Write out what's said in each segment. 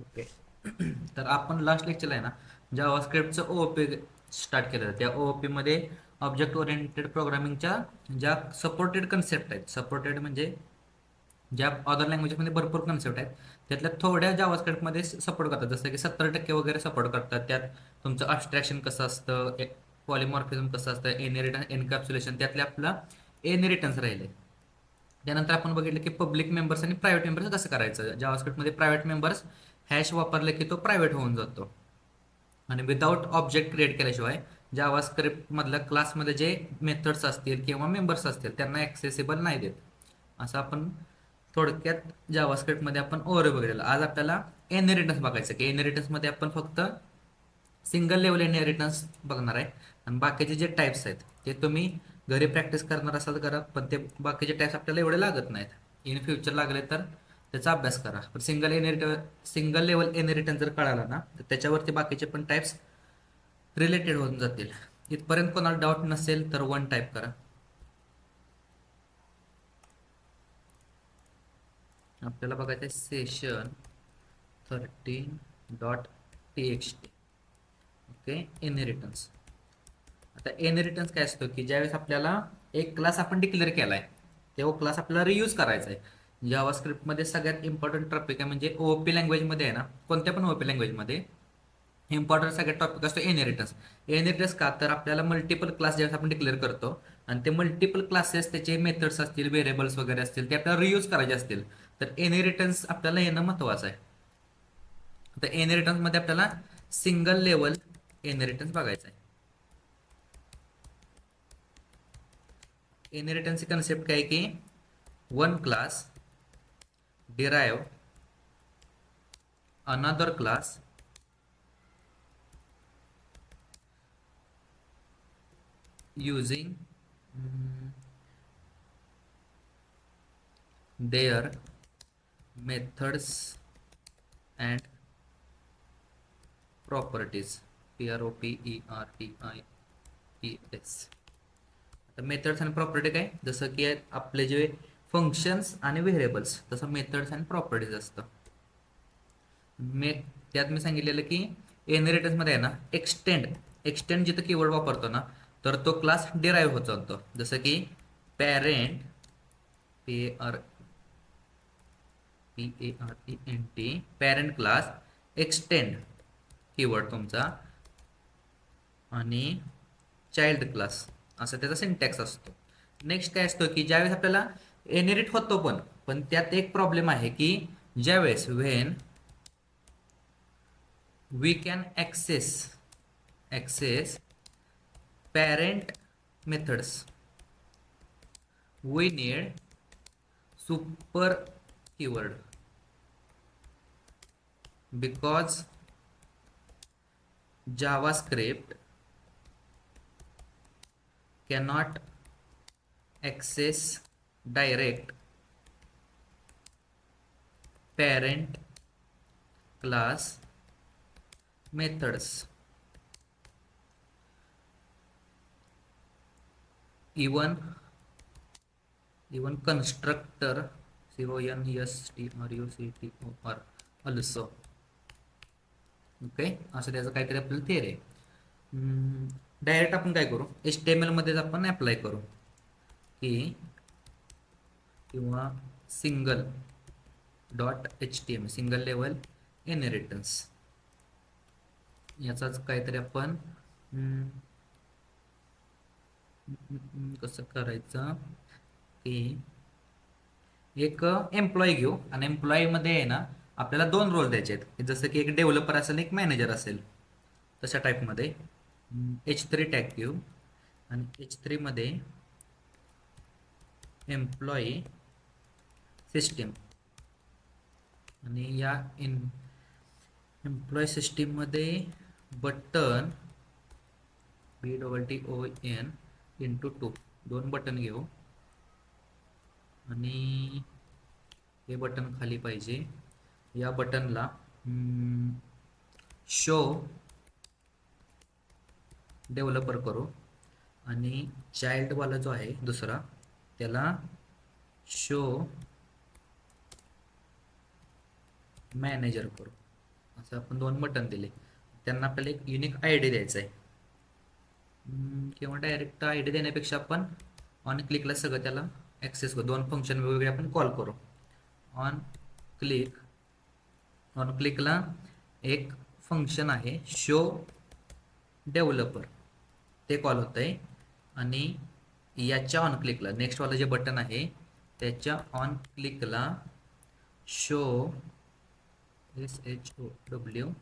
Okay. तर आपण last लेक्चरला आहे ना जावास्क्रिप्टचं ओओपी स्टार्ट केलं. त्या ओओपी मध्ये ऑब्जेक्ट ओरिएंटेड प्रोग्रामिंगच्या ज्या सपोर्टेड कन्सेप्ट आहेत, सपोर्टेड म्हणजे ज्या अदर लँग्वेजेसमध्ये भरपूर कन्सेप्ट आहेत, त्यातल्या थोड्या जावास्क्रिप्टमध्ये सपोर्ट करतात. जसं की 70% वगैरे सपोर्ट करतात. त्यात तुमचं अब्स्ट्रॅक्शन कसं असतं, पॉलिमॉर्फिझम कसं असतं, एनहेरिटन्स एन्कॅप्सुलेशन, त्यातले आपला एनहेरिटन्स राहिले. त्यानंतर आपण बघितलं की पब्लिक मेंबर्स आणि प्रायव्हेट मेंबर्स कसं करायचं. जावास्क्रिप्टमध्ये प्रायव्हेट मेंबर्स हॅश वापरले की तो प्रायव्हेट होऊन जातो. आणि विदाऊट ऑब्जेक्ट क्रिएट केल्याशिवाय जावास्क्रिप्ट मधल्या क्लासमध्ये जे मेथड्स असतील किंवा मेंबर्स असतील त्यांना ॲक्सेसिबल नाही देत. असं आपण थोडक्यात जावास्क्रिप्टमध्ये आपण ओव्हरव्ह्यू बघितलेला. आज आपल्याला इनहेरिटन्स बघायचं की इनहेरिटन्समध्ये आपण फक्त सिंगल लेवल इनहेरिटन्स बघणार आहे. आणि बाकीचे जे टाईप्स आहेत ते तुम्ही घरी प्रॅक्टिस करणार असाल करा, पण ते बाकीचे टाईप्स आपल्याला एवढे लागत नाहीत. इन फ्युचर लागले तर त्याचा अभ्यास करा. पण सिंगल लेवल इनहेरिटन्स जर कळाला ना तर त्याच्यावरती बाकीचे पण टाईप्स रिलेटेड होऊन जातील. इथपर्यंत कोणाला डाऊट नसेल तर वन टाईप करा. आपल्याला बघायचं आहे सेशन 13.txt. ओके. इनहेरिटन्स. आता इनहेरिटन्स काय असतो की ज्यावेळेस आपल्याला एक क्लास आपण डिक्लेअर केलाय तेव्हा क्लास आपल्याला रियूज करायचा आहे. जावास्क्रिप्टमध्ये सगळ्यात इम्पॉर्टंट टॉपिक आहे म्हणजे ओओपी लँग्वेजमध्ये आहे ना, कोणत्या पण ओओपी लँग्वेजमध्ये इम्पॉर्टंट सगळ्यात टॉपिक असतो इनहेरिटन्स. इनहेरिटन्स का तर आपल्याला मल्टिपल क्लास ज्यावेळेस आपण डिक्लेअर करतो आणि ते मल्टिपल क्लासेस त्याचे मेथड्स असतील, व्हेरिएबल्स वगैरे असतील, ते आपल्याला रियूज करायचे असतील तर इनहेरिटन्स आपल्याला येणं महत्त्वाचं आहे. आता इनहेरिटन्समध्ये आपल्याला सिंगल लेवल इनहेरिटन्स बघायचं आहे. इनहेरिटन्सची कन्सेप्ट काय की one class derive another class using their methods and properties. PROPERTIES. आता मेथड्स आणि प्रॉपर्टी काय, जसं की आपले जे फंक्शन्स आणि व्हेरिएबल्स तसं मेथड्स आणि प्रॉपर्टीज असतं. मे त्यात मी सांगितलेलं की इनहेरिटन्समध्ये आहे ना एक्सटेंड जिथं कीवर्ड वापरतो ना तर तो क्लास डिराईव्ह होत जातो. जसं की parent PARENT parent class extend keyword तुमचा आणि चाइल्ड क्लास असं त्याचा सिंटॅक्स असतो. नेक्स्ट काय असतो की ज्यावेळेस आपल्याला इनहेरिट होतो पण त्यात एक प्रॉब्लेम आहे की ज्यावेळेस when we can access parent methods we need super keyword because JavaScript cannot access direct parent class methods. Even constructor CONSTRUCTOR also. Okay. असं त्याचं काहीतरी आपल्याला थिअरी आहे. डायरेक्ट आपण काय करू, HTML मध्येच आपण अप्लाय करू की किंवा single .html single level inheritance याचाच काहीतरी आपण कसं करायचं की एक एम्प्लॉई घेऊ आणि एम्प्लॉईमध्ये आहे ना आपल्याला दोन रोल द्यायचे आहेत. जसं की एक डेव्हलपर असेल एक मॅनेजर असेल तशा टाईपमध्ये H3 टॅग घेऊ आणि H3 मध्ये एम्प्लॉई सिस्टीम आणि या एम्प्लॉई सिस्टीममध्ये बटन BTTON × 2 दोन बटन घेऊ आणि हे बटन खाली पाहिजे. या बटनला शो डेव्हलपर करू आणि चाइल्डवाला जो आहे दुसरा त्याला शो मॅनेजर करू. असं आपण 2 बटन दिले, त्यांना आपल्याला एक युनिक आय डी द्यायचा आहे. किंवा डायरेक्ट आय डी देण्यापेक्षा आपण ऑन क्लिकला सगळं त्याला ॲक्सेस करू. 2 फंक्शन वेगवेगळे आपण कॉल करू. ऑन क्लिक, ऑन क्लिकला एक फंक्शन आहे शो डेव्हलपर, ते कॉल होतं आहे. आणि याच्या ऑन क्लिकला नेक्स्टवालं जे बटन आहे त्याच्या ऑन क्लिकला शो SHOW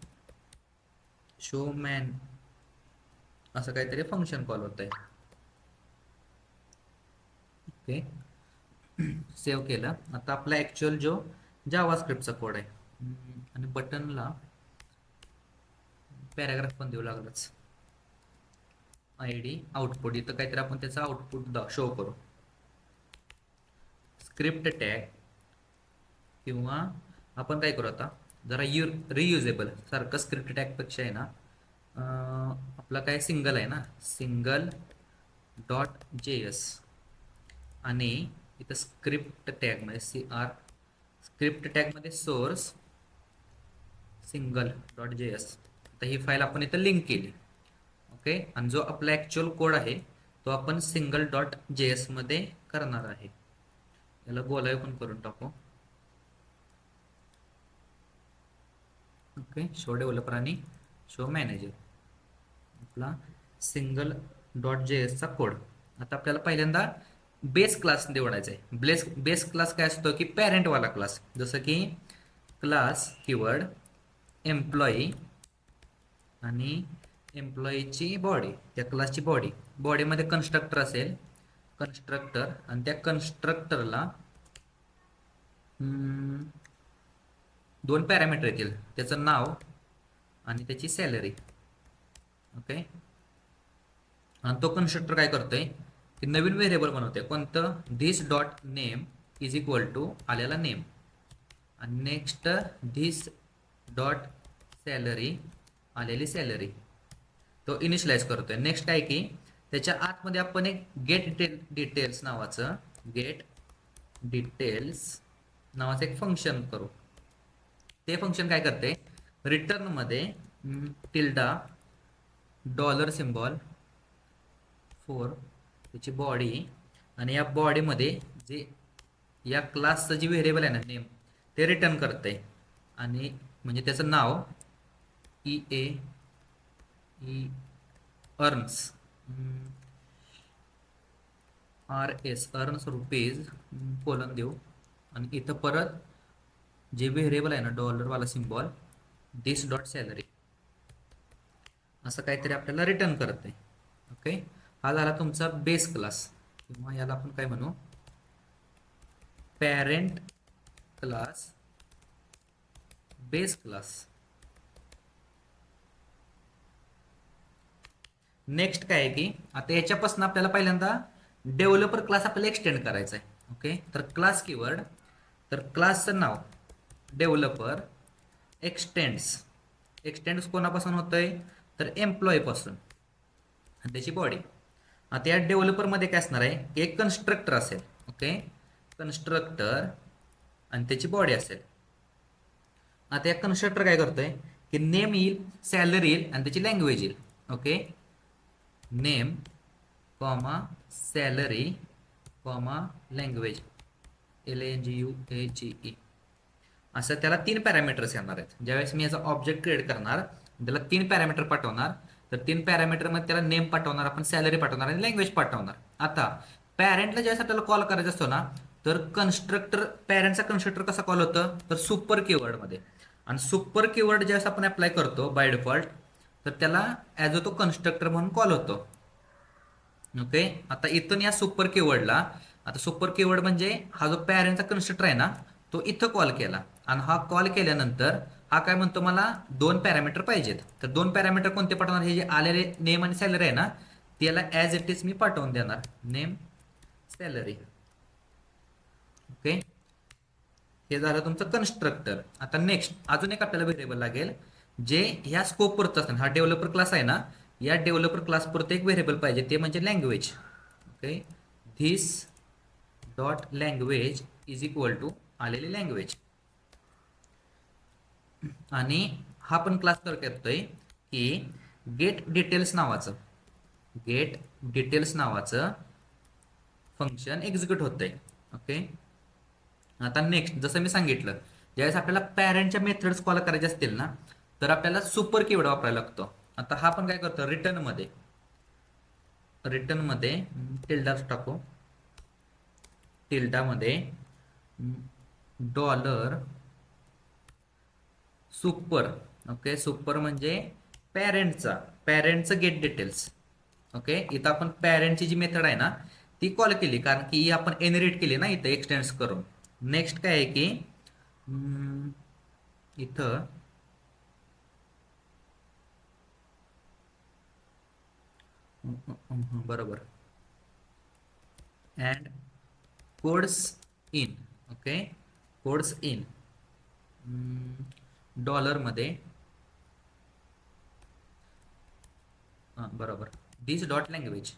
शो मॅन असं काहीतरी फंक्शन कॉल होत आहे. ओके, सेव्ह केलं. आता आपला ॲक्च्युअल जो जावास्क्रिप्टचा कोड आहे. आणि बटनला पॅराग्राफ पण देऊ लागलाच. आय डी आउटपुट, इथं काहीतरी आपण त्याचा आउटपुट शो करू. स्क्रिप्ट टॅग, किंवा आपण काय करू आता जरा रियुजेबल सारखं स्क्रिप्ट टॅगपेक्षा आहे ना, आपला काय सिंगल आहे ना, सिंगल .js आणि इथं स्क्रिप्ट टॅगमध्ये स्क्रिप्ट टॅगमध्ये सोर्स single.js. आता ही फाईल आपण इथं लिंक केली. ओके, आणि जो आपला ॲक्च्युअल कोड आहे तो आपण single.js मध्ये करणार आहे. याला गोलाय पण करून टाकू. ओके, शो डेव्हलपर आणि शो मॅनेजर, आपला single.js चा कोड. आता आपल्याला पहिल्यांदा बेस क्लास निवडायचा आहे. बेस क्लास काय असतो की पॅरेंटवाला क्लास, जसं की क्लास कीवर्ड एम्प्लॉई आणि एम्प्लॉईची बॉडी, त्या क्लासची बॉडीमध्ये कन्स्ट्रक्टर असेल, कन्स्ट्रक्टर, आणि त्या कन्स्ट्रक्टरला 2 पॅरामीटर येतील, त्याचं नाव आणि त्याची सॅलरी. ओके, आणि तो कन्स्ट्रक्टर काय करतोय की नवीन व्हेरिएबल बनवतोय. कोणतं? This dot name is equal to आलेला नेम, आणि नेक्स्ट धिस डॉट सॅलरी आलेली सॅलरी, तो इनिशियलाइज करतोय. नेक्स्ट काय की त्याच्या आतमध्ये आपण एक गेट डिटेल्स नावाचं एक फंक्शन करू. ते फंक्शन काय करते, रिटर्नमध्ये टिल्डा डॉलर सिम्बॉल फोर त्याची बॉडी, आणि या बॉडीमध्ये जे या क्लासचं जे व्हेरिएबल आहे ना नेम, ते रिटर्न करते. आणि म्हणजे त्याचं नाव अर्न्स अर्न्स रुपीज कोलन देऊ. आणि इथं परत जे व्हेरिएबल आहे ना डॉलरवाला सिम्बॉल दिस डॉट सॅलरी असं काहीतरी आपल्याला रिटर्न करते. ओके, हा झाला तुमचा बेस क्लास, किंवा याला आपण काय म्हणू, parent class base class. Next काय आहे की आता याच्यापासून आपल्याला पहिल्यांदा डेव्हलपर क्लास आपल्याला एक्सटेंड करायचा आहे. ओके, तर क्लास कीवर्ड, तर क्लासचं नाव डेव्हलपर एक्सटेंड्स कोणापासून होतंय, तर एम्प्लॉई पासून, आणि त्याची बॉडी. आता या डेव्हलपरमध्ये काय असणार आहे की एक कन्स्ट्रक्टर असेल. ओके, कन्स्ट्रक्टर आणि त्याची बॉडी असेल. आता या कन्स्ट्रक्टर काय करतोय की नेम येईल, सॅलरी येईल, आणि त्याची लँग्वेज येईल. Okay, name comma salary comma language LANGUAGE, असं त्याला 3 पॅरामीटर्स येणार आहेत. ज्यावेळेस मी याचा ऑब्जेक्ट क्रिएट करणार, त्याला 3 पॅरामीटर पाठवणार, तर 3 पॅरामीटरमध्ये त्याला नेम पाठवणार, आपण सॅलरी पाठवणार आणि लँग्वेज पाठवणार. आता पॅरेंटला ज्यावेळेस आपल्याला कॉल करायचा असतो ना, तर पॅरेंटचा कन्स्ट्रक्टर कसा कॉल होतं, तर सुपर कीवर्डमध्ये. आणि सुपर कीवर्ड ज्यावेळेस आपण अप्लाय करतो बाय डिफॉल्ट, तर त्याला ॲज अ तो कन्स्ट्रक्टर म्हणून कॉल होतो. ओके, आता इथून या सुपर कीवर्डला, आता सुपर कीवर्ड म्हणजे हा जो पॅरेंटचा कन्स्ट्रक्टर आहे ना, तो इथं कॉल केला, आणि हा कॉल केल्यानंतर हा काय म्हणतो, मला 2 पॅरामीटर पाहिजेत. तर 2 पॅरामीटर कोणते पाठवणार, हे जे आलेले नेम आणि सॅलरी आहे ना, त्याला ॲज इट इज मी पाठवून देणार, नेम सॅलरी. ओके, हे झालं तुमचं कन्स्ट्रक्टर. आता नेक्स्ट अजून एक आपल्याला व्हेरिएबल लागेल, जे ह्या स्कोप पुरतं असतं. हा डेव्हलपर क्लास आहे ना, या डेव्हलपर क्लास पुरतं एक व्हेरिएबल पाहिजे, ते म्हणजे language. Okay, this dot language is equal to आलेली लँग्वेज. आणि हा पण क्लास तर करतोय की गेट डिटेल्स नावाचं फंक्शन एक्झिक्यूट होतंय. ओके. आता नेक्स्ट जसं मी सांगितलं, ज्यावेळेस आपल्याला पॅरेंटच्या मेथड्स कॉल करायचे असतील ना, तर आपल्याला सुपर कीवर्ड वापरायला लागतो. आता हा पण काय करतो, रिटर्नमध्ये टिल्डाच टाकू, टिल्डामध्ये डॉलर सुपर. ओके, सुपर म्हणजे पॅरेंटचं गेट डिटेल्स. ओके, इथं आपण पॅरेंटची जी मेथड आहे ना ती कॉल केली, कारण की ही आपण इनहेरिट केली ना इथं एक्सटेन्स करून. नेक्स्ट काय आहे की इथं बरोबर and codes in. Okay, codes in डॉलरमध्ये बरोबर दिस डॉट लँग्वेज.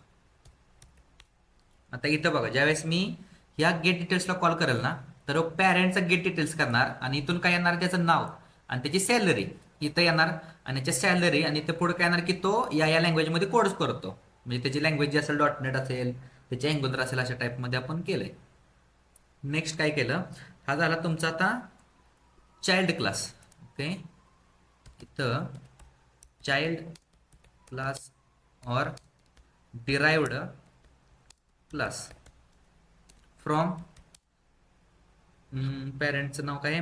आता इथं बघा, ज्यावेळेस मी ह्या गेट डिटेल्सला कॉल करेल ना, तर पॅरेंटचा गेट डिटेल्स करणार आणि इथून काय येणार, त्याचं नाव आणि त्याची सॅलरी इथं येणार, आणि त्याची सॅलरी आणि इथं पुढे काय येणार की तो या लँग्वेजमध्ये कोड्स करतो. म्हणजे त्याची लँग्वेज जी असेल डॉटनेट असेल, त्याची अँगुलर असेल, अशा टाईपमध्ये आपण केलंय. नेक्स्ट काय केलं, हा झाला तुमचा आता चाइल्ड क्लास. ओके, इथं चाइल्ड क्लास और डिराइव्ड क्लास फ्रॉम पॅरेंटचं नाव काय,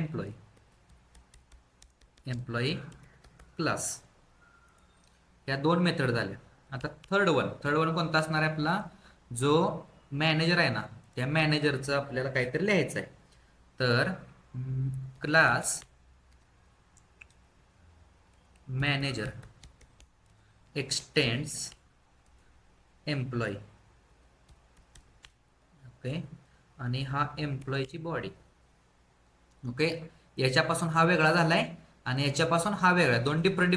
एम्प्लॉई क्लास. या दोन मेथड झाल्या. आता थर्ड वन कोणता असणार आहे आपला, जो मॅनेजर आहे ना, त्या मॅनेजरचं आपल्याला काहीतरी लिहायचं आहे. तर class manager x tends employee. Okay, आणि हा एम्प्लॉईची बॉडी. ओके, याच्यापासून हा वेगळा झालाय आणि याच्यापासून हा वेगळा, दोन डिफरंट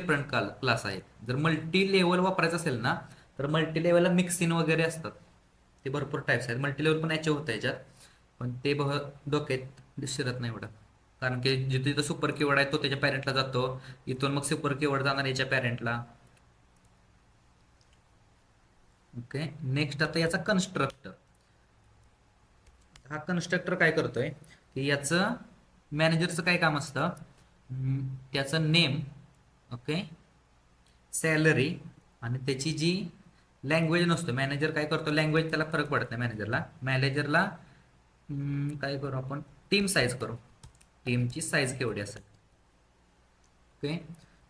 क्लास आहेत. जर मल्टी लेवल वापरायचं असेल ना, तर मल्टी लेवलला मिक्सिंग वगैरे असतात, ते भरपूर टाईप्स आहेत. मल्टी लेवल पण याचे होतं याच्यात, पण ते डोक्यात शिरत नाही एवढं, कारण की जिथे जिथं सुपर कीवर्ड आहे तो त्याच्या पॅरेंटला जातो, इथून मग सुपर कीवर्ड जाणार याच्या पॅरेंटला. ओके, नेक्स्ट आता याचा कन्स्ट्रक्टर. हा कन्स्ट्रक्टर काय करतोय की याचं मॅनेजरचं काय काम असतं, त्याचं नेम, ओके, सॅलरी आणि त्याची जी लँग्वेज नसतो. मॅनेजर काय करतो, लँग्वेज त्याला फरक पडत नाही मॅनेजरला काय करू आपण, टीम साईज करू, टीमची साईज केवढी असेल. ओके,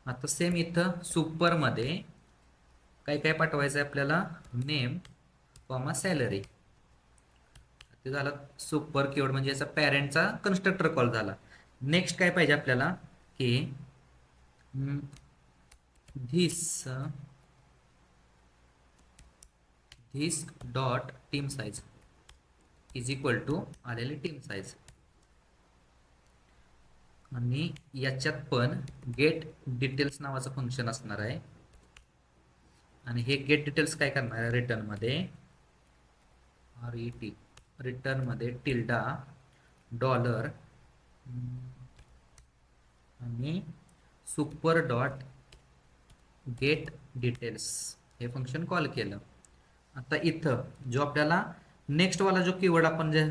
आता सेम इथं सुपरमध्ये काय काय पाठवायचं आहे आपल्याला, नेम कॉमा सॅलरी. ते झालं सुपर कीवर्ड, म्हणजे याचा पॅरेंटचा कन्स्ट्रक्टर कॉल झाला. नेक्स्ट काय पाहिजे आपल्याला की this dot team size is equal to आलेली टीम साईज. आणि याच्यात पण गेट डिटेल्स नावाचं फंक्शन असणार आहे, आणि हे गेट डिटेल्स काय करणार आहे, रिटर्नमध्ये टिल्डा डॉलर आणि सुपर डॉट गेट डिटेल्स हे फंक्शन कॉल केलं. आता इथं जो आपल्याला नेक्स्ट वाला जो कीवर्ड आपण जे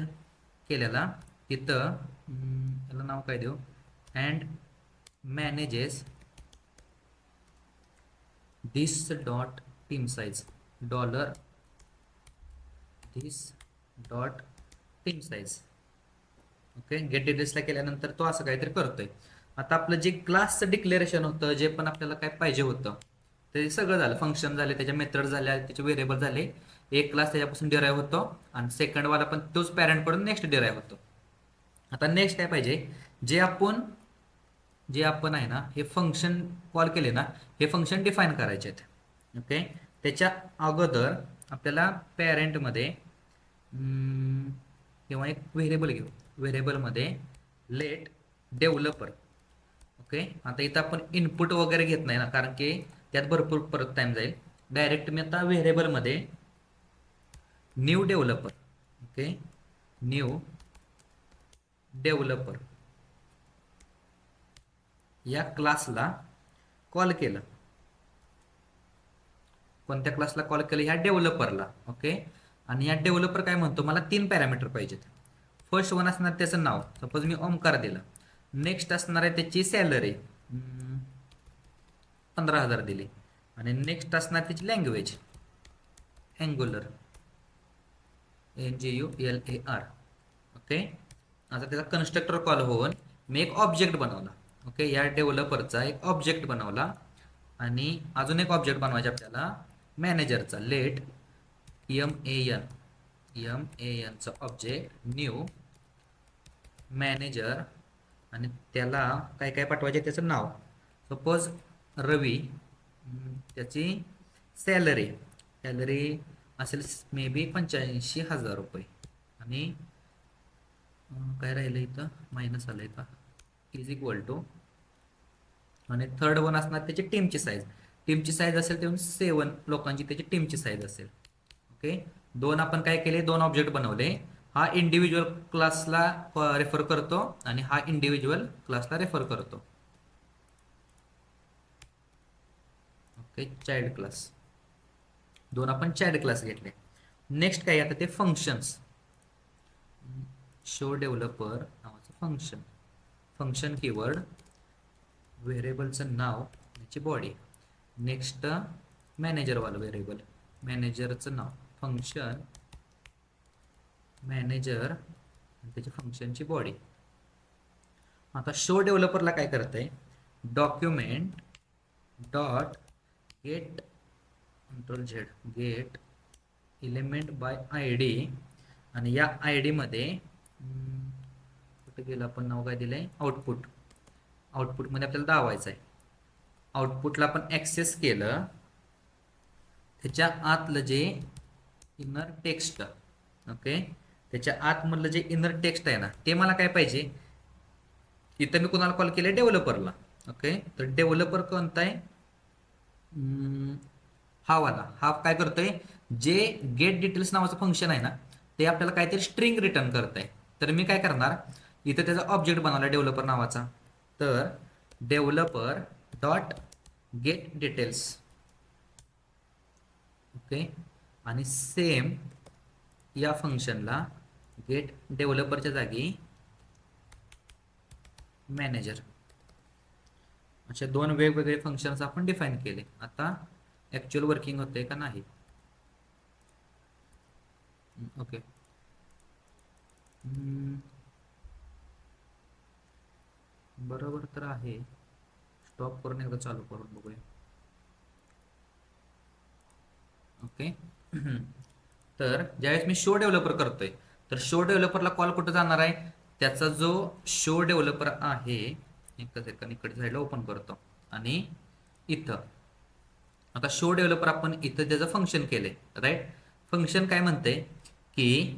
केलेला, तिथं त्याला नाव काय देऊ, and manages this dot team size dollar this dot team size. Okay, get डिटेल्सला केल्यानंतर तो असं काहीतरी करतोय. आता आपलं जे क्लासचं डिक्लेरेशन होतं, जे पण आपल्याला काय पाहिजे होतं ते सगळं झालं, फंक्शन झाले, त्याच्या मेथड झाल्या, त्याचे व्हेरिएबल झाले. एक क्लास त्याच्यापासून डिराईव्ह होतो आणि सेकंड वाला पण तोच पॅरेंटकडून नेक्स्ट डिराईव्ह होतो. आता नेक्स्ट काय पाहिजे, जे आपण आहे ना हे फंक्शन कॉल केले ना, हे फंक्शन डिफाईन करायचे आहेत. ओके, त्याच्या अगोदर आपल्याला पॅरेंटमध्ये किंवा एक व्हेरिएबल घेऊ, व्हेरिएबलमध्ये लेट डेव्हलपर. ओके, आता इथं आपण इनपुट वगैरे घेत नाही ना, कारण की त्यात भरपूर परत टाइम जाईल. डायरेक्ट मी आता व्हेरिएबलमध्ये new developer, okay, new developer या क्लासला कॉल केलं, कोणत्या क्लासला कॉल केलं, ह्या डेव्हलपरला. ओके, आणि या डेव्हलपर काय म्हणतो, मला 3 पॅरामीटर पाहिजेत. फर्स्ट वन असणार त्याचं नाव, सपोज मी ओमकार दिलं. नेक्स्ट असणार आहे त्याची सॅलरी, 15,000 दिली. आणि नेक्स्ट असणार त्याची लँग्वेज, अँग्युलर, ANGULAR. ओके, आता त्याचा कन्स्ट्रक्टर कॉल होऊन मी एक ऑब्जेक्ट बनवला. ओके, या डेव्हलपरचा एक ऑब्जेक्ट बनवला. आणि अजून एक ऑब्जेक्ट बनवायचा आपल्याला मॅनेजरचा, लेट MAN चा ऑब्जेक्ट, न्यू मॅनेजर. आणि त्याला काय काय पाठवायचे, त्याचं नाव, सपोज रवी. त्याची सॅलरी असेल मे बी 85,000 रुपये. आणि काय राहिलं इथं, मायनस आलं इथं, इज इक्वल टू. आणि थर्ड वन असणार त्याची टीमची साईज असेल ते 7 लोकांची त्याची टीमची साईज असेल. ओके, दोन आपण काय केले, दोन ऑब्जेक्ट बनवले. हा इंडिव्हिज्युअल क्लासला रेफर करतो आणि हा इंडिव्हिज्युअल क्लासला रेफर करतो. ओके, चाइल्ड क्लास, दोन आपण चाइल्ड क्लास घेतले. नेक्स्ट काय, आता ते फंक्शन्स, शो डेव्हलपर नावाचं फंक्शन कीवर्ड, व्हेरिएबलचं नाव, त्याची बॉडी. नेक्स्ट मॅनेजरवालं व्हेरिएबल, मॅनेजरचं नाव, फंक्शन मॅनेजर, त्याची फंक्शनची बॉडी. आता शो डेव्हलपरला काय करत आहे, document dot gate control Z, gate element by ID. आणि या ID मध्ये कुठे गेलं आपण, नाव काय दिलंय, आउटपुटमध्ये आपल्याला दावायचं आहे. आउटपुटला आपण ॲक्सेस केलं, त्याच्या आतलं जे इनर टेक्स्ट, ओके, त्याच्या आतमधलं जे इनर टेक्स्ट आहे ना, ते मला काय पाहिजे. इथं मी कोणाला कॉल केलं, डेव्हलपरला. ओके, तर डेव्हलपर कोणता आहे, हा वाला. हा काय करतोय, जे गेट डिटेल्स नावाचं फंक्शन आहे ना, ते आपल्याला काहीतरी स्ट्रिंग रिटर्न करत आहे. तर मी काय करणार, इथं त्याचा ऑब्जेक्ट बनवला डेव्हलपर नावाचा. तर developer dot gate details. Okay, आणि सेम या फंक्शनला गेट डेव्हलपरच्या जागी मॅनेजर. असे दोन वेगवेगळे फंक्शन्स आपण डिफाईन केले. आता ॲक्च्युअल वर्किंग होते का नाही. ओके, बरोबर तर आहे. स्टॉप करून एकदा चालू करून बघूया. ओके, तर ज्यावेळेस मी शो डेव्हलपर करतोय, तर शो डेव्हलपरला कॉल कुठं जाणार आहे, त्याचा जो शो डेव्हलपर आहे, एकच सेकंड इकडे साईडला ओपन करतो. आणि इथं आता शो डेव्हलपर आपण इथं त्याचं फंक्शन केले, राईट. फंक्शन काय म्हणते की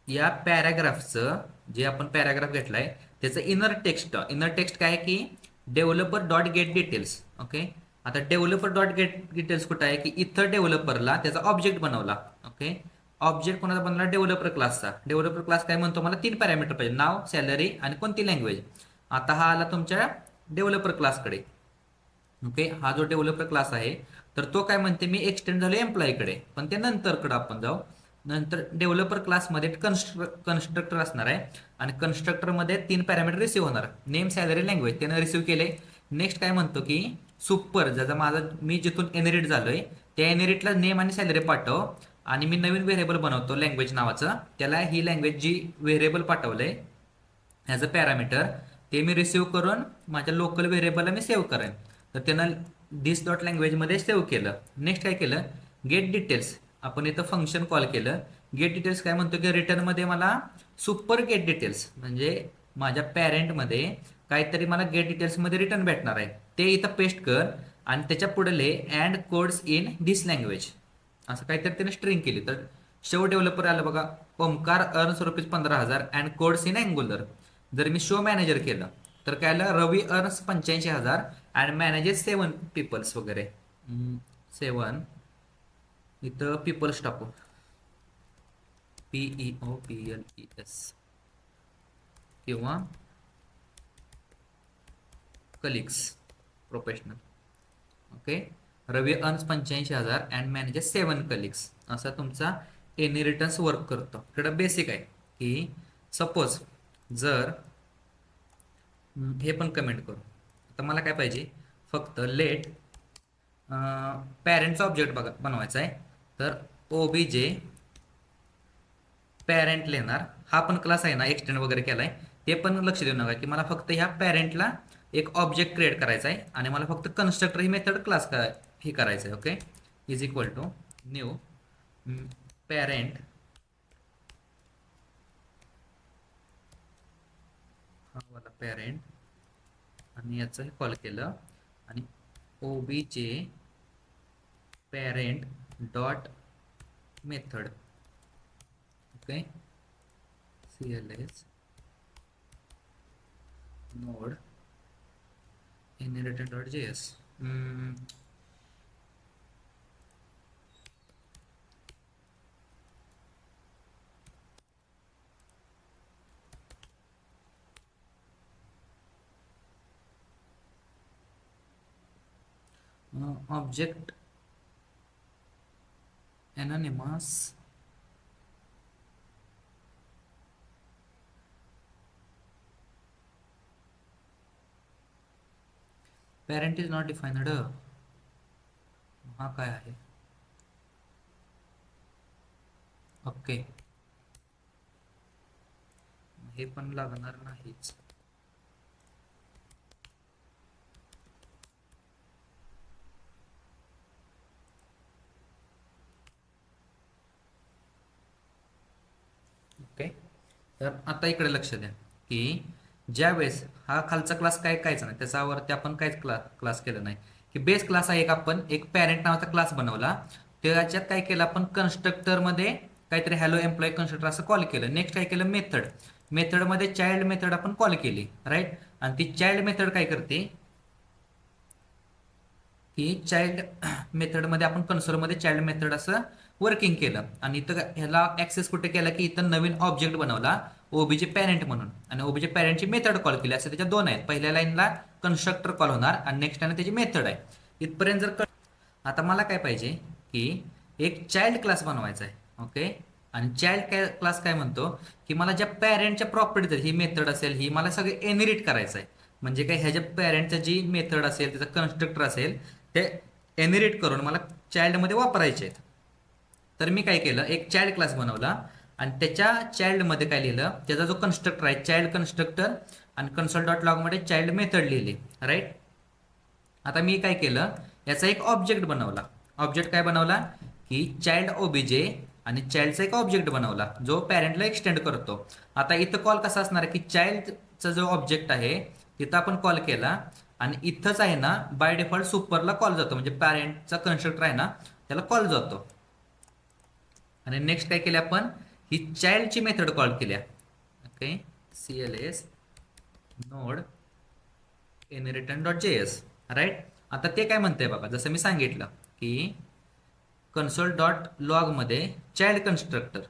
या पॅराग्राफचं, जे आपण पॅराग्राफ घेतलाय त्याचं इनर टेक्स्ट काय आहे की developer dot gate details. Okay, आता डेव्हलपर डॉट गेट डिटेल्स कुठं आहे की इथं डेव्हलपरला त्याचा ऑब्जेक्ट बनवला. ओके, ऑब्जेक्ट कोणाचा बनवला, डेव्हलपर क्लासचा. डेव्हलपर क्लास काय म्हणतो, मला 3 पॅरामीटर पाहिजे, नाव, सॅलरी आणि कोणती लँग्वेज. आता हा आला तुमच्या डेव्हलपर क्लासकडे. ओके, हा जो डेव्हलपर क्लास आहे, तर तो काय म्हणते, मी एक्सटेंड झालो एम्प्लॉईकडे, पण ते नंतरकडे आपण जाऊ. नंतर डेव्हलपर क्लासमध्ये कन्स्ट्रक्टर असणार आहे. आणि कन्स्ट्रक्टरमध्ये 3 पॅरामीटर रिसिव्ह होणार, नेम, सॅलरी, लँग्वेज. त्यानं रिसिव्ह केले. नेक्स्ट काय म्हणतो की सुपर, ज्याचा माझा मी जिथून एनरिट झालोय, त्या एनरिटला नेम आणि सॅलरी पाठव. आणि मी नवीन व्हेरिएबल बनवतो लँग्वेज नावाचं, त्याला ही लँग्वेज जी व्हेरिएबल पाठवलंय ॲज अ पॅरामीटर, ते मी रिसिव्ह करून माझ्या लोकल व्हेरिएबलला मी सेव्ह करेन. तर त्यानं दिस डॉट लँग्वेजमध्ये सेव्ह केलं. नेक्स्ट काय केलं, गेट डिटेल्स. आपण इथं फंक्शन कॉल केलं. गेट डिटेल्स काय म्हणतो की रिटर्नमध्ये मला सुपर गेट डिटेल्स, म्हणजे माझ्या पॅरेंटमध्ये काहीतरी मला गेट डिटेल्समध्ये रिटर्न भेटणार आहे, ते इथं पेस्ट कर. आणि त्याच्या पुढले and codes in this language, असं काहीतरी त्याने स्ट्रिंग केली. तर शो डेव्हलपर आलं बघा, Omkar earns ₹15,000 and codes in Angular. जर मी शो मॅनेजर केलं तर काय आलं, Ravi earns 85,000 and manages 7 peoples वगैरे. 7 इथं पीपल्स टाकू, PEOPLES, किंवा colleagues, professional. Okay. Ravi earns 85,000 and manages 7 colleagues. असा तुमचा इनहेरिटन्स वर्क करतो. इकडं बेसिक आहे की सपोज जर हे पण कमेंट करू. आता मला काय पाहिजे, फक्त लेट पॅरेंटचा ऑब्जेक्ट बघा बनवायचा आहे. तर ओबीजे पॅरेंट लिहिणार. हा पण क्लास आहे ना, एक्सटेंड वगैरे केलाय, ते पण लक्ष देऊ नका की मला फक्त ह्या पॅरेंटला एक ऑब्जेक्ट क्रिएट करायचा आहे आणि मला फक्त कन्स्ट्रक्टर ही मेथड क्लास हे करायचं आहे. Okay. Is equal to new parent, हा वाला पॅरेंट, आणि याचं कॉल केलं आणि OBJ parent dot method. Okay. CLS node inheritance.js. Object anonymous parent is not defined. हा काय आहे? ओके. हे पण लागणार नाहीच. ओके. तर आता इकडे लक्ष द्या की ज्या वेळेस हा खालचा क्लास कायचा नाही, त्याच्यावरती आपण काहीच क्लास केलं नाही, की बेस क्लास आहे. एक आपण एक पॅरेंट नावाचा क्लास बनवला, त्याच्यात काय केलं आपण, कन्स्ट्रक्टर मध्ये काहीतरी हॅलो एम्प्लॉय कन्स्ट्रक्टर असं कॉल केलं. नेक्स्ट काय केलं, मेथड, मेथडमध्ये चाइल्ड मेथड आपण कॉल केली, राईट. आणि ती चाइल्ड मेथड काय करते की चाइल्ड मेथडमध्ये आपण कन्सोलमध्ये चाइल्ड मेथड असं वर्किंग केलं आणि इथं ह्याला ऍक्सेस कुठे केला की इथं नवीन ऑब्जेक्ट बनवला ओबीजे पॅरेंट म्हणून, आणि ओबीजे पॅरेंटची मेथड कॉल केली. असे त्याच्या दोन आहेत. पहिल्या लाईनला कन्स्ट्रक्टर कॉल होणार आणि नेक्स्ट लाईन त्याची मेथड आहे. इथपर्यंत जर आता मला काय पाहिजे की एक चाइल्ड क्लास बनवायचा आहे. ओके. आणि चाइल्ड क्लास काय म्हणतो की मला ज्या पॅरेंटच्या प्रॉपर्टीज ही मेथड असेल, ही मला सगळे इनहेरिट करायचं आहे. म्हणजे काय, ह्याच्या पॅरेंटच्या जी मेथड असेल, त्याचा कन्स्ट्रक्टर असेल, ते इनहेरिट करून मला चाइल्डमध्ये वापरायचे आहेत. तर मी काय केलं, एक चाइल्ड क्लास बनवला आणि त्याच्या चाइल्डमध्ये काय लिहिलं, त्याचा जो कन्स्ट्रक्टर आहे चाइल्ड कन्स्ट्रक्टर, आणि कन्सोल डॉट लॉगमध्ये चाइल्ड मेथड लिहिली, राईट. आता मी काय केलं, याचा एक ऑब्जेक्ट बनवला. ऑब्जेक्ट काय बनवला की चाइल्ड ओबीजे, आणि चाइल्डचा एक ऑब्जेक्ट बनवला जो पॅरेंटला एक्सटेंड करतो. आता इथं कॉल कसा असणार आहे की चाइल्डचा जो ऑब्जेक्ट आहे तिथं आपण कॉल केला आणि इथंच आहे ना बाय डिफॉल्ट सुपरला कॉल जातो, म्हणजे पॅरेंटचा कन्स्ट्रक्टर आहे ना त्याला कॉल जातो. आणि नेक्स्ट काय केलं आपण, ही चाइल्डची मेथड कॉल केल्या. Okay. CLS node inheritance.js, right. आता ते काय म्हणतंय बघा, जसं मी सांगितलं की कन्सोल डॉट लॉग मध्ये चाइल्ड कन्स्ट्रक्टर,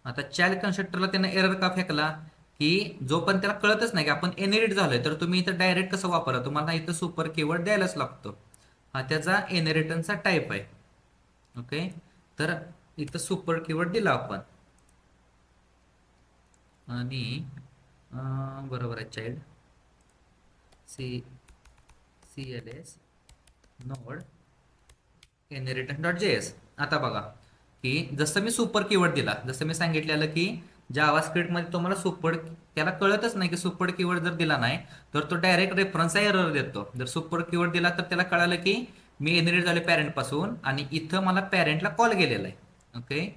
आता चाइल्ड कन्स्ट्रक्टरला त्यानं एरर का फेकला की जो पण त्याला कळतच नाही की आपण इनहेरिट झालोय, तर तुम्ही इथं डायरेक्ट कसं वापरा, तुम्हाला इथं सुपर कीवर्ड द्यायलाच लागतो. हा त्याचा इनहेरिटन्सचा टाईप आहे. ओके. तर इथं सुपर कीवर्ड दिला आपण आणि बरोबर आहे, चाइल्ड CLS नोड inheritance.js. आता बघा की जसं मी सुपर कीवर्ड दिला, जसं मी सांगितलेलं की जावास्क्रिप्ट मध्ये तुम्हाला सुपर, त्याला कळतच नाही की सुपर कीवर्ड जर दिला नाही तर तो डायरेक्ट रेफरन्सचा एरर देतो. जर सुपर कीवर्ड दिला तर त्याला कळालं की मी इनहेरिट झाले पॅरेंट पासून आणि इथं मला पॅरेंटला कॉल गेलेला आहे. ओके.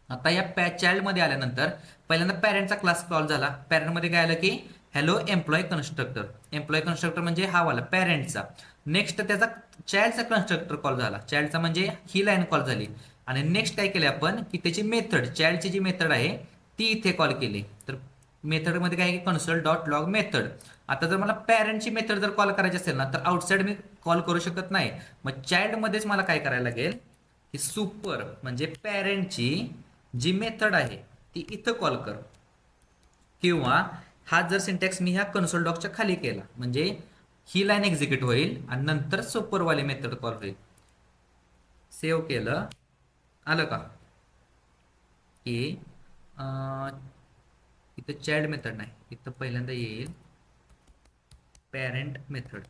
आता या चाइल्ड मध्ये आल्यानंतर पहिल्यांदा पॅरेंटचा क्लास कॉल झाला. पॅरेंट मध्ये काय आलं की hello employee constructor. Employee constructor म्हणजे हा वाला पॅरेंटचा. नेक्स्ट त्याचा चाइल्डचा कन्स्ट्रक्टर कॉल झाला, चाइल्डचा म्हणजे ही लाईन कॉल झाली. आणि नेक्स्ट काय केले आपण की त्याची मेथड, चाइल्डची जी मेथड आहे ती इथे कॉल केली. तर मेथडमध्ये काय आहे की कन्सोल डॉट लॉग मेथड. आता जर मला पॅरेंटची मेथड जर कॉल करायची असेल ना तर आउटसाइड मी कॉल करू शकत नाही. मग चाइल्डमध्येच मला काय करायला लागेल की सुपर म्हणजे पॅरेंटची जी मेथड आहे ती इथं कॉल कर, किंवा हा जर सिंटॅक्स मी ह्या कन्सोल डॉकच्या खाली केला म्हणजे ही लाईन एक्झिक्यूट होईल आणि नंतर सुपरवाले मेथड कॉल होईल. सेव्ह केलं. आलं का की इथं चाइल्ड मेथड नाही, इथं पहिल्यांदा येईल पॅरेंट मेथड.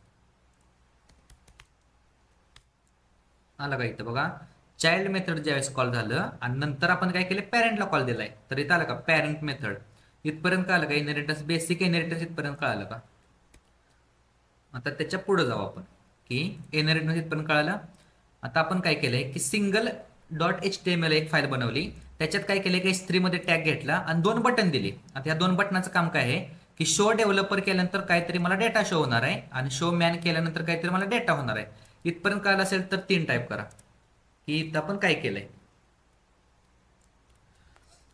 आलं का इथं बघा, चाइल्ड मेथड ज्यावेळेस कॉल झालं आणि नंतर आपण काय केलं पॅरेंटला कॉल दिलाय, तर इथं आलं का पॅरेंट मेथड. इथपर्यंत कळालं का इनहेरिटन्स, बेसिक इनहेरिटन्स इथपर्यंत कळालं का. आता त्याच्या पुढे जाऊ आपण की इनहेरिटन्स इथपर्यंत कळालं. आता आपण काय केलंय की सिंगल डॉट HTML एक फाईल बनवली, त्याच्यात काय केलं की H3 मध्ये टॅग घेतला आणि 2 बटन दिले. आता या 2 बटनाचं काम काय आहे की शो डेव्हलपर केल्यानंतर काहीतरी मला डेटा शो होणार आहे आणि शो मॅन केल्यानंतर काहीतरी मला डेटा होणार आहे. इथपर्यंत कळालं असेल तर 3 टाईप करा की इथं आपण काय केलंय.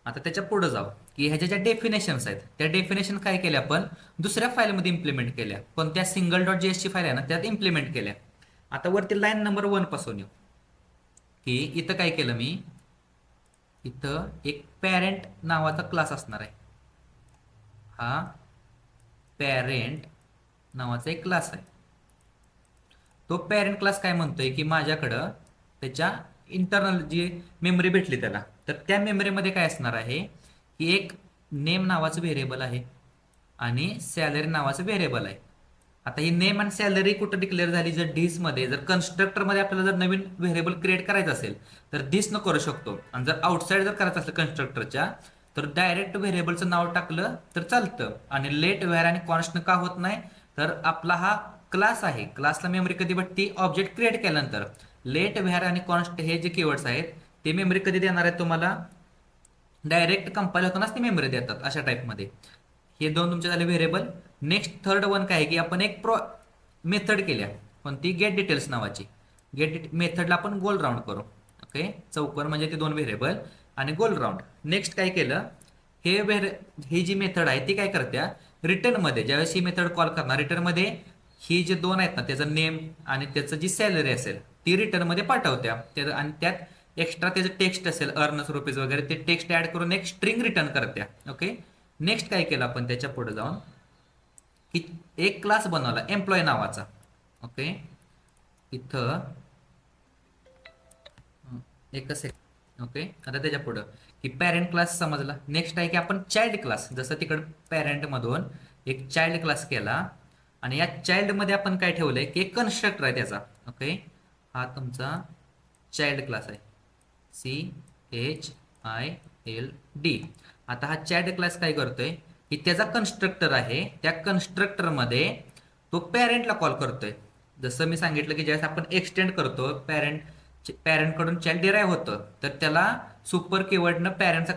आता त्याच्या पुढे जाऊ की ह्याच्या ज्या डेफिनेशन्स आहेत त्या डेफिनेशन काय केल्या आपण दुसऱ्या फाईलमध्ये इम्प्लिमेंट केल्या, पण त्या सिंगल डॉट JS ची फाईल आहे ना त्यात इम्प्लिमेंट केल्या. आता वरती लाईन नंबर 1 पासून येऊ की इथं काय केलं मी, इथं एक पॅरेंट नावाचा क्लास असणार आहे. हा पॅरेंट नावाचा एक क्लास आहे. तो पॅरेंट क्लास काय म्हणतोय की माझ्याकडं त्याच्या इंटरनल जी मेमरी भेटली त्याला, तर त्या मेमरीमध्ये काय असणार आहे की एक नेम नावाचं व्हेरिएबल आहे आणि सॅलरी नावाचं व्हेरिएबल आहे. आता ही नेम आणि सॅलरी कुठं डिक्लेअर झाली, जर डिस मध्ये, जर कन्स्ट्रक्टर मध्ये आपल्याला जर नवीन व्हेरिएबल क्रिएट करायचं असेल तर डिस न करू शकतो, आणि जर आउटसाइड जर करायचं असेल कन्स्ट्रक्टरच्या तर डायरेक्ट व्हेरिएबलचं नाव टाकलं तर चालतं. आणि लेट व्हॅर आणि कॉन्स्ट का होत नाही, तर आपला हा क्लास आहे, क्लासला मेमरी कधी भेटते ऑब्जेक्ट क्रिएट केल्यानंतर. लेट व्हॅर आणि कॉन्स्ट हे जे कीवर्ड्स आहेत ते मेमरी कधी देणार आहेत तुम्हाला, डायरेक्ट कंपाईल होतानाच ती मेमरी देतात अशा टाईपमध्ये. हे 2 तुमचे झाले व्हेरिएबल. नेक्स्ट थर्ड वन काय आहे की आपण एक मेथड केल्या, कोणती गेट डिटेल्स नावाची. गेट मेथडला आपण गोल राऊंड करू. ओके, चौकोन म्हणजे ते 2 व्हेरिएबल आणि गोल राऊंड. नेक्स्ट काय केलं, ही जी मेथड आहे ती काय करत्या रिटर्न मध्ये, ज्यावेळेस ही मेथड कॉल करणार रिटर्न मध्ये ही जे 2 आहेत ना त्याचं नेम आणि त्याचं जी सॅलरी असेल ती रिटर्न मध्ये पाठवत्या. आणि त्यात एक्स्ट्रा त्याचं टेक्स्ट असेल अर्नस रुपीज वगैरे, ते टेक्स्ट ऍड करून एक स्ट्रिंग रिटर्न करत्या. ओके, नेक्स्ट काय केलं आपण त्याच्या पुढे जाऊन की एक क्लास बनवला एम्प्लॉय नावाचा. ओके, इथं एकच एक. ओके, आता त्याच्या पुढं की पॅरेंट क्लास समजला. नेक्स्ट आहे की आपण चाइल्ड क्लास, जसं तिकडं पॅरेंट मधून एक चाइल्ड क्लास केला आणि या चाइल्ड मध्ये आपण काय ठेवलंय की एक कन्स्ट्रक्टर आहे त्याचा. ओके, हा तुमचा चाइल्ड क्लास आहे, CHILD. आता हा चाइल्ड क्लास काय करतोय की त्याचा कन्स्ट्रक्टर आहे, त्या कन्स्ट्रक्टर मध्ये तो पॅरेंटला कॉल करतोय. जसं मी सांगितलं की ज्यावेळेस आपण एक्सटेंड करतो पॅरेंट कडून चाइल्ड डिराईव्ह होतं, तर त्याला सुपर कीवर्डनं पॅरेंटचा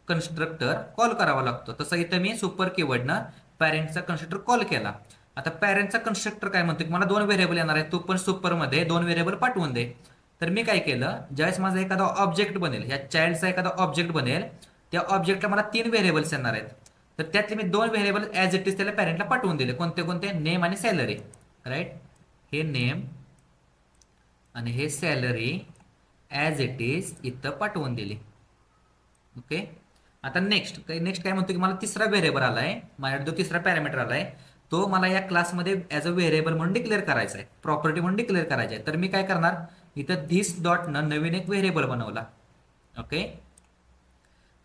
कन्स्ट्रक्टर कॉल करावा लागतो. तसं इथं मी सुपर कीवर्डनं पॅरेंटचा कन्स्ट्रक्टर कॉल केला. आता पॅरेंटचा कन्स्ट्रक्टर काय म्हणतो की मला 2 व्हेरिएबल येणार आहे, तू पण सुपर मध्ये 2 व्हेरिएबल पाठवून दे. तर मी काय केलं, ज्यावेळेस माझा एखादा ऑब्जेक्ट बनेल, या चाइल्डचा एखादा ऑब्जेक्ट बनेल, त्या ऑब्जेक्टला मला 3 व्हेरिएबल्स येणार आहेत, तर त्यातले मी 2 व्हेरिएबल ऍज इट इज त्याला पॅरेंटला पाठवून दिले. कोणते कोणते, नेम आणि सॅलरी. राईट, हे नेम आणि हे सॅलरी ॲज इट इज इथं पाठवून दिली. ओके, आता नेक्स्ट काय म्हणतो की मला तिसरा व्हेरिएबल आलाय, माझ्याकडे जो तिसरा पॅरामीटर आलाय तो मला या क्लासमध्ये ॲज अ व्हेरिएबल म्हणून डिक्लेअर करायचा आहे, प्रॉपर्टी म्हणून डिक्लेअर करायचा आहे. तर मी काय करणार, इथं धिस डॉटनं नवीन एक व्हेरिएबल बनवला. ओके,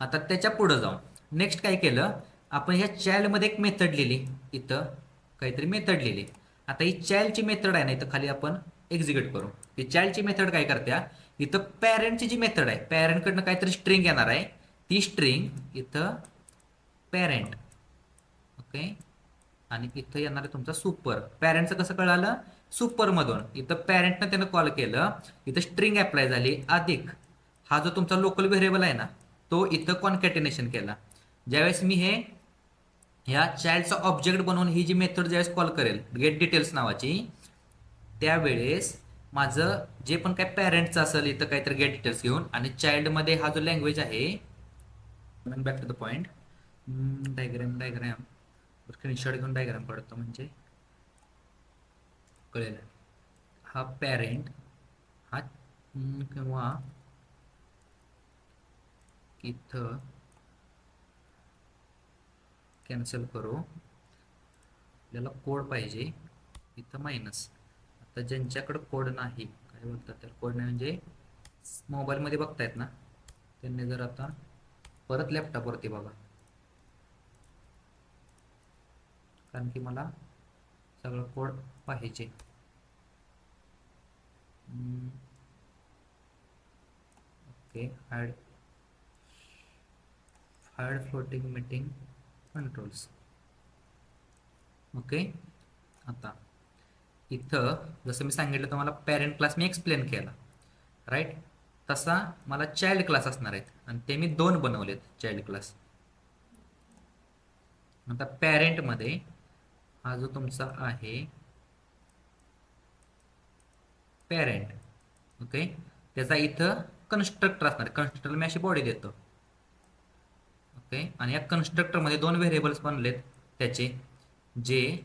आता त्याच्या पुढे जाऊन नेक्स्ट काय केलं, आपण ह्या चाइल्डमध्ये एक मेथड लिहिली, इथं काहीतरी मेथड लिहिली. आता ही चाइल्डची मेथड आहे ना इथं खाली आपण एक्झिक्यूट करू. ही चाइल्डची मेथड काय करत्या, इथं पॅरेंटची जी मेथड आहे पॅरेंटकडनं काहीतरी स्ट्रिंग येणार आहे, ती स्ट्रिंग इथं पॅरेंट. ओके, आणि इथं येणार आहे तुमचा सुपर. पॅरेंटचं कसं कळालं, सुपर मधून. इथं पॅरेंटनं त्यानं कॉल केलं, इथं स्ट्रिंग अप्लाय झाली, अधिक हा जो तुमचा लोकल व्हेरिएबल आहे ना तो इथं कॉन्कॅटिनेशन केला. ज्यावेळेस मी ह्या चाइल्डचा ऑब्जेक्ट बनवून ही जी मेथड ज्यावेळेस कॉल करेल गेट डिटेल्स नावाची, त्यावेळेस माझं जे पण काय पॅरेंटचं असेल इथं काहीतरी गेट डिटेल्स घेऊन, आणि चाइल्डमध्ये हा जो लँग्वेज आहे, back to the point, diagram screenshot घेऊन डायग्राम काढतो म्हणजे कळेल. हा पॅरेंट, हा किंवा इथं कॅन्सल करू. आपल्याला कोड पाहिजे, इथं मायनस. आता ज्यांच्याकडे कोड नाही, काय बोलतात त्याला, कोड नाही म्हणजे मोबाईलमध्ये बघतायत ना, त्यांनी जर आता परत लॅपटॉपवरती बघा, कारण की मला सगळं कोड पाहिजे. Okay, hard floating meeting controls. Okay, आता इथं जसं मी सांगितलं तुम्हाला, पॅरेंट क्लास मी एक्सप्लेन केला, राईट. तसा मला चाइल्ड क्लास असणार आहेत आणि ते मी 2 बनवलेत चाइल्ड क्लास. आता पॅरेंटमध्ये हा जो तुमचा आहे पॅरेंट, ओके, त्याचा इथं कन्स्ट्रक्टर असणार आहे. कन्स्ट्रक्टर मी अशी बॉडी देतो, ओके. आणि या कन्स्ट्रक्टरमध्ये 2 व्हेरिएबल्स बनलेत त्याचे, जे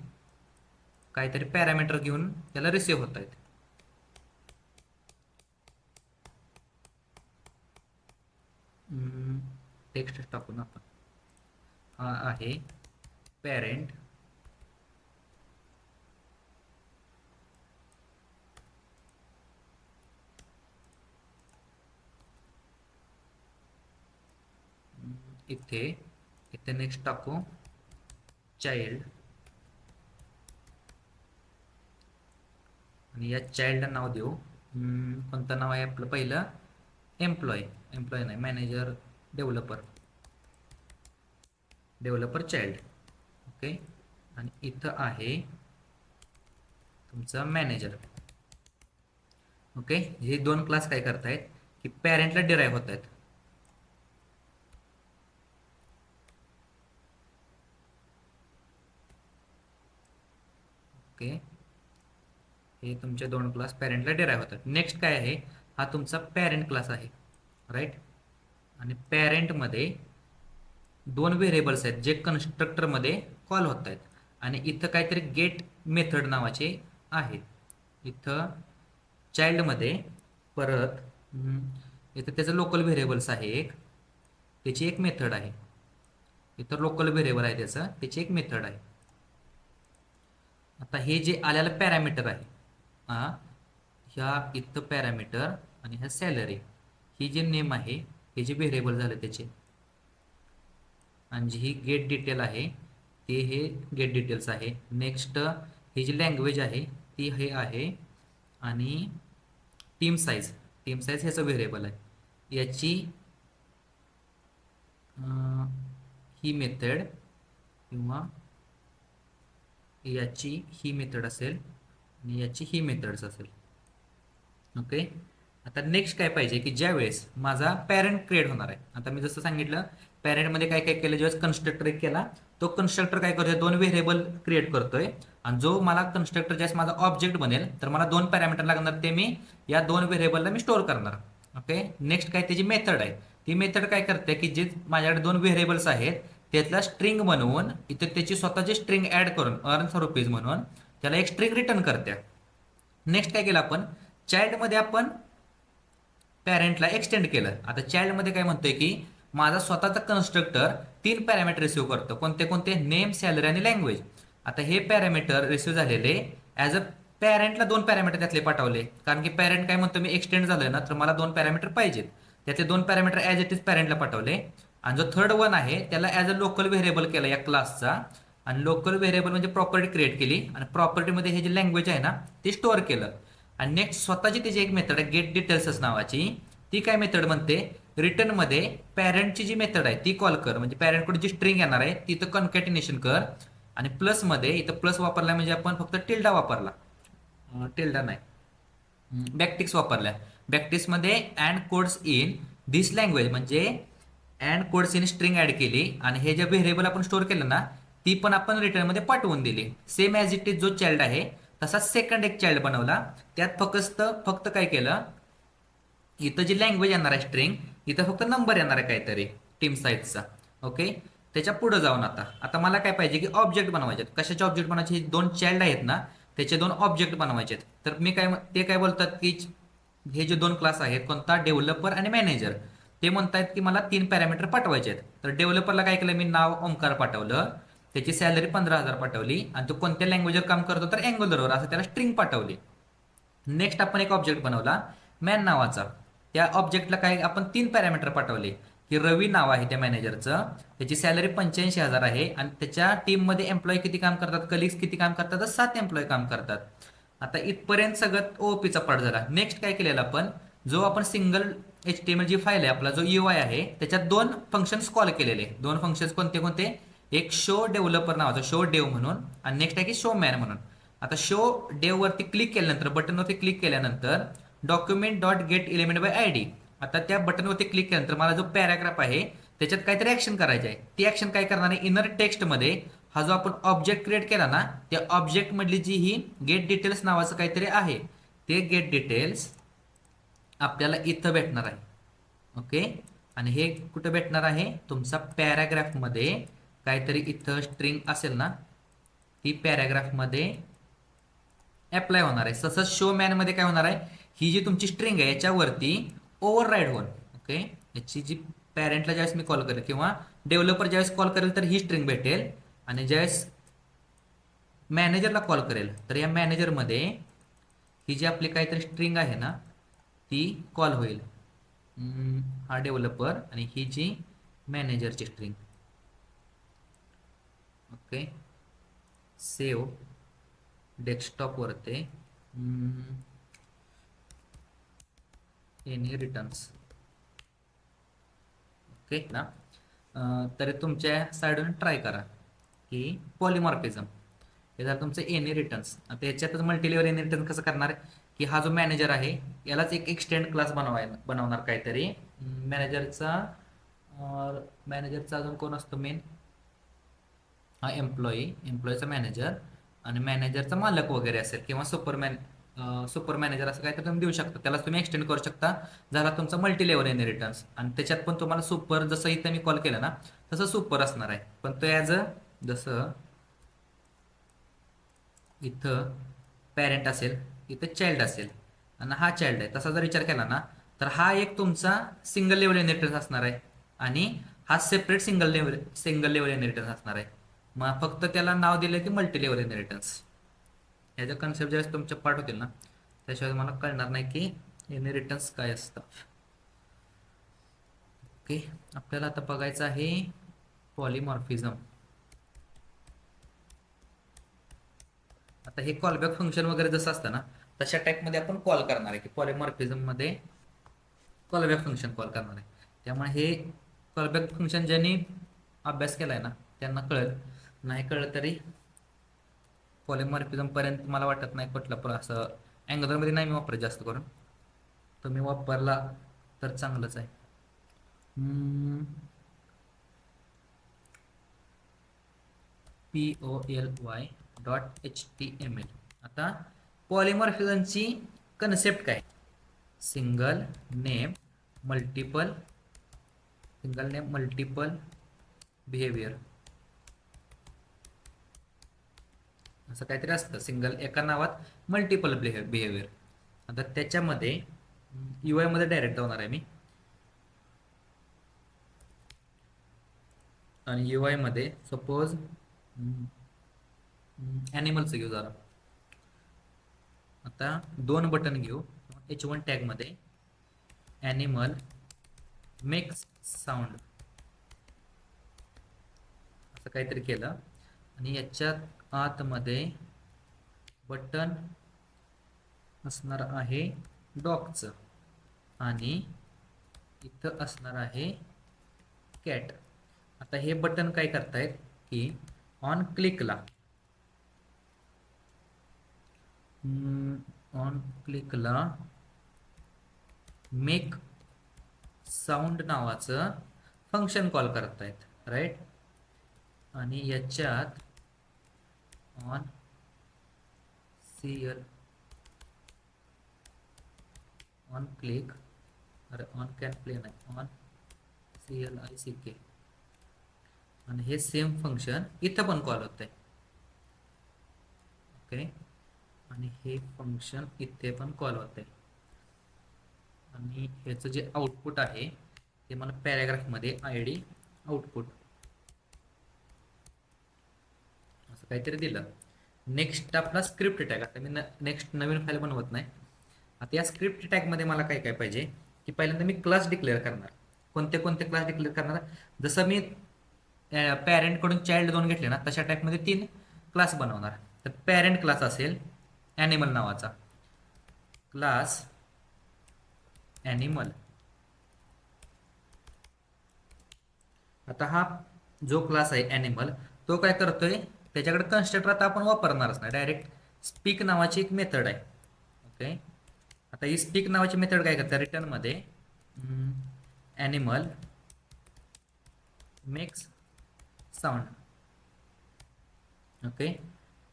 काहीतरी पॅरामीटर घेऊन त्याला रिसिव्ह होत आहेत. टेक्स्ट टाकून आपण, हा आहे पॅरेंट, इथे इथे नेक्स्ट टाकू चाइल्ड, आणि या चाइल्डला नाव देऊ, कोणतं नाव आहे आपलं पहिलं, एम्प्लॉय नाही, मॅनेजर, डेव्हलपर चाइल्ड, ओके. आणि इथं आहे तुमचा मॅनेजर, ओके. हे 2 क्लास काय करतायत की पॅरेंटला डिराईव्ह होत आहेत. ओके, हे तुमचे 2 क्लास पॅरेंटला डिराईव्ह होतात. नेक्स्ट काय आहे, हा तुमचा पॅरेंट क्लास आहे, राईट. आणि पॅरेंटमध्ये 2 व्हेरिएबल्स आहेत जे कन्स्ट्रक्टरमध्ये कॉल होत आहेत, आणि इथं काहीतरी गेट मेथड नावाचे आहे. इथं चाइल्डमध्ये परत इथं त्याचं लोकल व्हेरिएबल्स आहे एक, त्याची एक मेथड आहे. इथं लोकल व्हेरिएबल आहे त्याची एक मेथड आहे. आता हे जे आलेलं पॅरामीटर आहे, ह्या इथं पॅरामीटर आणि ह्या सॅलरी, ही जे नेम आहे हे जे व्हेरिएबल झालं त्याचे, आणि जी ही गेट डिटेल आहे ते हे गेट डिटेल्स आहे. नेक्स्ट ही जी लँग्वेज आहे ती हे आहे, आणि टीम साईज ह्याचं व्हेरिएबल आहे. याची ही मेथड किंवा याची ही मेथड असेल आणि याची ही मेथड्स असेल, ओके. आता नेक्स्ट काय पाहिजे की ज्या वेळेस माझा पॅरेंट क्रिएट होणार आहे, आता मी जसं सांगितलं पॅरेंटमध्ये काय काय केलं, ज्यावेळेस कन्स्ट्रक्टर एक केला, तो कन्स्ट्रक्टर काय करतोय, 2 व्हेरिएबल क्रिएट करतोय, आणि जो मला कन्स्ट्रक्टर ज्यावेळेस माझा ऑब्जेक्ट बनेल तर मला 2 पॅरामीटर लागणार, ते मी या 2 व्हेरिएबलला मी स्टोअर करणार, ओके. नेक्स्ट काय त्याची मेथड आहे, ती मेथड काय करते की जे माझ्याकडे 2 व्हेरिएबल्स आहेत त्यातला स्ट्रिंग बनवून इथे त्याची स्वतःची स्ट्रिंग ऍड करून अर्न रुपीज म्हणून त्याला एक स्ट्रिंग रिटर्न करते. नेक्स्ट काय केलं आपण, चाइल्डमध्ये आपण पॅरेंटला एक्सटेंड केलं. आता चाइल्डमध्ये काय म्हणतोय की माझा स्वतःचा कन्स्ट्रक्टर 3 पॅरामीटर रिसिव्ह करतो, कोणते कोणते, नेम, सॅलरी आणि लँग्वेज. आता हे पॅरामीटर रिसिव्ह झालेले ॲज अ पॅरेंटला 2 पॅरामीटर त्यातले पाठवले, कारण की पॅरेंट काय म्हणतो मी एक्सटेंड झालोय ना तर मला 2 पॅरामीटर पाहिजेत, त्यातले 2 पॅरामीटर ॲज इट इज पॅरेंटला पाठवले. आणि जो थर्ड वन आहे त्याला ॲज अ लोकल व्हेरिएबल केला या क्लासचा, आणि लोकल व्हेरिएबल म्हणजे प्रॉपर्टी क्रिएट केली, आणि प्रॉपर्टीमध्ये हे जी लँग्वेज आहे ना ती स्टोअर केलं. आणि नेक्स्ट स्वतःची त्याची एक मेथड आहे गेट डिटेल्स नावाची, ती काय मेथड म्हणते, रिटर्नमध्ये पॅरेंटची जी मेथड आहे ती कॉल कर, म्हणजे पॅरेंटकडे जी स्ट्रिंग येणार आहे ती इथं कन्कॅटिनेशन कर, आणि प्लसमध्ये इथं प्लस वापरला म्हणजे आपण फक्त टिल्डा वापरला, टिल्डा नाही, बॅकटिक्स वापरल्या. बॅकटिक्समध्ये and codes in this language, म्हणजे and codes in string add केली, आणि हे जे व्हेरिएबल आपण स्टोअर केलं ना ती पण आपण रिटर्नमध्ये पाठवून दिली. सेम ॲज इट इज जो चाइल्ड आहे तसा सेकंड एक चाइल्ड बनवला, त्यात फक्त काय केलं, इथं जी लँग्वेज येणार आहे स्ट्रिंग, इथं फक्त नंबर येणार आहे काहीतरी टीम साईजचा, ओके. त्याच्या पुढे जाऊन आता मला काय पाहिजे की ऑब्जेक्ट बनवायचे. कशाचे ऑब्जेक्ट बनवायचे, 2 चाइल्ड आहेत ना त्याचे 2 ऑब्जेक्ट बनवायचे. तर मी ते काय बोलतात की हे जे 2 क्लास आहेत, कोणता, डेव्हलपर आणि मॅनेजर, ते म्हणतायत की मला 3 पॅरामीटर पाठवायचे आहेत. तर डेव्हलपरला काय केलं मी, नाव ओमकार पाठवलं, त्याची सॅलरी 15,000 पाठवली आणि तो कोणत्या लँग्वेजवर काम करतो तर अँग्युलरवर, असं त्याला स्ट्रिंग पाठवली. नेक्स्ट आपण एक ऑब्जेक्ट बनवला मॅन नावाचा. त्या ऑब्जेक्टला काय आपण 3 पॅरामीटर पाठवले की रवी नाव आहे त्या मॅनेजरचं, त्याची सॅलरी 85,000 आहे आणि त्याच्या टीममध्ये एम्प्लॉई किती काम करतात, कलिग्स किती काम करतात तर 7 एम्प्लॉई काम करतात. आता इथपर्यंत सगळं ओपीचा पार्ट झाला. नेक्स्ट काय केलेलं आपण, जो आपण सिंगल HTML जी फाईल आहे आपला जो UI आहे त्याच्यात 2 फंक्शन्स कॉल केलेले. 2 फंक्शन्स कोणते कोणते, एक शो डेव्हलपर नावाचा शो डेव म्हणून आणि नेक्स्ट आहे की शो मॅन म्हणून. आता शो डेव वरती क्लिक केल्यानंतर, बटनवरती क्लिक केल्यानंतर document dot get element by ID, आता त्या बटनवरती क्लिक केल्यानंतर मला जो पॅराग्राफ आहे त्याच्यात काहीतरी ऍक्शन करायची आहे. ती ऍक्शन काय करणार आहे, इनर टेक्स्टमध्ये हा जो आपण ऑब्जेक्ट क्रिएट केला ना त्या ऑब्जेक्ट मधली जी ही गेट डिटेल्स नावाचं काहीतरी आहे ते गेट डिटेल्स आपल्याला इथं भेटणार आहे. ओके, आणि हे कुठं भेटणार आहे, तुमचा पॅराग्राफमध्ये काहीतरी इथं स्ट्रिंग असेल ना ती पॅराग्राफमध्ये अप्लाय होणार आहे. तसंच शो मॅनमध्ये काय होणार आहे, ही जी तुमची स्ट्रिंग आहे याच्यावरती ओव्हरराईड होऊन, ओके, याची जी पॅरेंटला ज्यावेळेस मी कॉल करेल किंवा डेव्हलपर ज्यावेळेस कॉल करेल तर ही स्ट्रिंग भेटेल आणि ज्यावेळेस मॅनेजरला कॉल करेल तर या मॅनेजरमध्ये ही जी आपली काहीतरी स्ट्रिंग आहे ना ती कॉल होईल. हा डेव्हलपर आणि ही जी मॅनेजरची स्ट्रिंग. ओके, सेव्ह डेस्कटॉपवरती एनी रिटर्न्स. ओके ना, तर तुमच्या साईडून ट्राय करा की पॉलिमॉर्फिझम हे झालं तुमचं एनी रिटर्न्स. आता याच्यातच मल्टीलेवल एनी रिटर्न कसं करणार की हा जो मॅनेजर आहे यालाच एक एक्सटेंड क्लास बनवणार काहीतरी मॅनेजरचा. मॅनेजरचा अजून कोण असतो मेन, हा एम्प्लॉईचा मॅनेजर आणि मॅनेजरचा मालक वगैरे असेल किंवा सुपर मॅनेजर असं काहीतरी तुम्ही देऊ शकता, त्याला तुम्ही एक्सटेंड करू शकता. झाला तुमचा मल्टी लेवल इनहेरिटन्स आणि त्याच्यात पण तुम्हाला सुपर जसं इथं मी कॉल केलं ना तसं सुपर असणार आहे, पण तो ॲज अ जसं इथं पॅरेंट असेल इथं चाइल्ड असेल आणि हा चाइल्ड आहे तसा जर विचार केला ना तर हा एक तुमचा सिंगल लेवल इनहेरिटन्स असणार आहे आणि हा सेपरेट सिंगल लेवल इनहेरिटन्स असणार आहे. मग फक्त त्याला नाव दिलं की मल्टी लेवल इनहेरिटन्स. ह्याचा कन्सेप्ट ज्यावेळेस तुमच्या पाठ होतील ना त्याशिवाय मला कळणार नाही की इनहेरिटन्स काय असतं. ओके, आपल्याला आता बघायचं आहे पॉलिमॉर्फिझम. आता हे कॉलबॅक फंक्शन वगैरे जसं असतं ना तशा टाईपमध्ये आपण कॉल करणार आहे की पॉलिमॉर्फिझममध्ये कॉलबॅक फंक्शन कॉल करणार आहे. त्यामुळे हे कॉलबॅक फंक्शन ज्यांनी अभ्यास केलाय ना त्यांना कळेल, नाही कळलं तरी पॉलिमॉर्फिझम पर्यंत मला वाटत नाही कुठलं असं अँगलरमध्ये नाही मी वापरत जास्त करून, तुम्ही वापरला तर चांगलंच आहे. poly.html. आता पॉलिमॉर्फिझमची कन्सेप्ट काय, सिंगल नेम मल्टिपल बिहेवियर असं काहीतरी असतं. सिंगल एका नावात मल्टिपल बिहेवियर. आता त्याच्यामध्ये UI मध्ये डायरेक्ट होणार आहे मी आणि UI मध्ये सपोज ॲनिमलचं घेऊ जरा. आता 2 बटन घेऊ H1 टॅग मध्ये ॲनिमल मेक्स साऊंड असं काहीतरी केलं आणि याच्यात आतमध्ये बटन असणार आहे डॉगचं आणि इथं असणार आहे कॅट. आता हे बटन काय करतायत की ऑन क्लिकला मेक साऊंड नावाचं फंक्शन कॉल करतायत, राईट. आणि याच्यात ऑन क्लिक, अरे ऑन कॅन प्ले नाही, ऑन CLICK आणि हे सेम फंक्शन इथं पण कॉल होत आहे. ओके, आणि हे फंक्शन इथे पण कॉल होत आहे आणि ह्याचं जे आउटपुट आहे ते मला पॅराग्राफमध्ये ID आउटपुट असं काहीतरी दिलं. नेक्स्ट आपला स्क्रिप्ट टॅग. आता मी नेक्स्ट नवीन फाईल बनवत नाही. आता या स्क्रिप्ट टॅगमध्ये मला काय काय पाहिजे की पहिल्यांदा मी क्लास डिक्लेअर करणार. कोणते कोणते क्लास डिक्लेअर करणार? जसं मी पॅरेंटकडून चाइल्ड 2 घेतले ना, तशा टाईपमध्ये 3 क्लास बनवणार. तर पॅरेंट क्लास असेल ॲनिमल नावाचा, क्लास ॲनिमल. आता हा जो क्लास आहे ॲनिमल, तो काय करतोय, त्याच्याकडे कन्स्ट्रक्टर आता आपण वापरणारच नाही, डायरेक्ट स्पीक नावाची एक मेथड आहे. ओके. आता ही स्पीक नावाची मेथड काय करते, रिटर्नमध्ये ॲनिमल मेक्स साऊंड. ओके.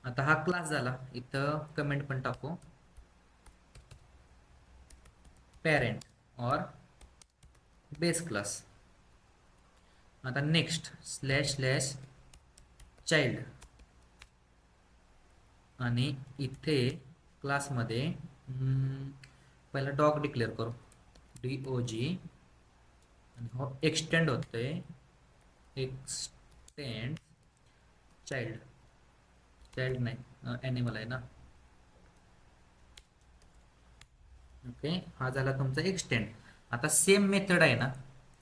आता हा क्लास झाला. इथं कमेंट पण टाकू, पॅरेंट और बेस क्लास. आता नेक्स्ट स्लॅश स्लॅश चाइल्ड, आणि इथे क्लासमध्ये पहिला डॉग डिक्लेअर करू, DOG, आणि हो एक्सटेंड होतोय, एक्सटेंड चाइल्ड. चाइल्ड नाही, ॲनिमल आहे ना. ओके. हा झाला तुमचा एक्सटेंड. आता सेम मेथड आहे ना,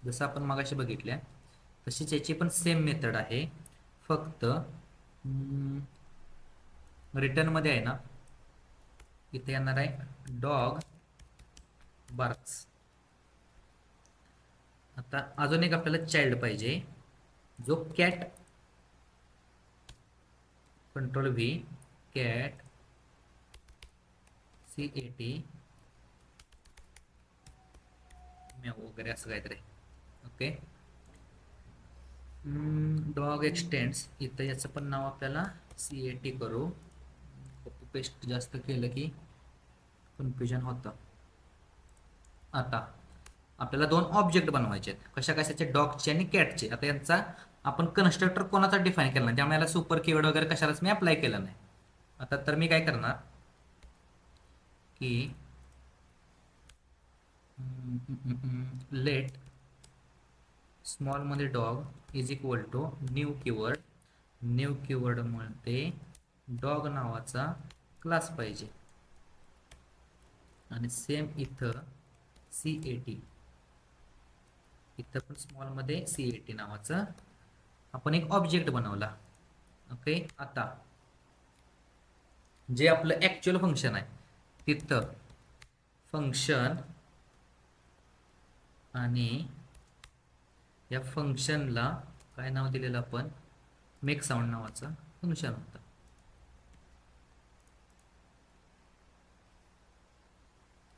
जसं आपण मगाशी बघितल्या तशीच याची पण सेम मेथड आहे, फक्त रिटर्नमध्ये आहे ना, इथे येणार आहे डॉग बार्क्स. आता अजून एक आपल्याला चाइल्ड पाहिजे, जो कॅट, Ctrl+V, कॅट CAT म्याऊ वगैरे असं काहीतरी. ओके. डॉग एक्सटेंड्स, इथं याचं पण नाव आपल्याला CAT करू. कॉपी पेस्ट जास्त केलं की कन्फ्युजन होतं. आता आपल्याला 2 ऑब्जेक्ट बनवायचे आहेत. कशा कशाचे, डॉगचे आणि कॅटचे. आता यांचा आपण कन्स्ट्रक्टर कोणाचा डिफाईन केला नाही, त्यामुळे याला सुपर कीवर्ड वगैरे कशालाच मी अप्लाय केलं नाही. आता तर मी काय करणार की लेट स्मॉलमध्ये dog is equal to new keyword. New कीवर्डमध्ये डॉग नावाचा क्लास पाहिजे, आणि सेम इथं CAT, इथं पण स्मॉलमध्ये CAT नावाचं आपण एक ऑब्जेक्ट बनवला. ओके. आता जे आपलं ॲक्च्युअल फंक्शन आहे तिथं फंक्शन, आणि या फंक्शनला काय नाव दिलेलं आपण, मेक साऊंड नावाचं फंक्शन होतं.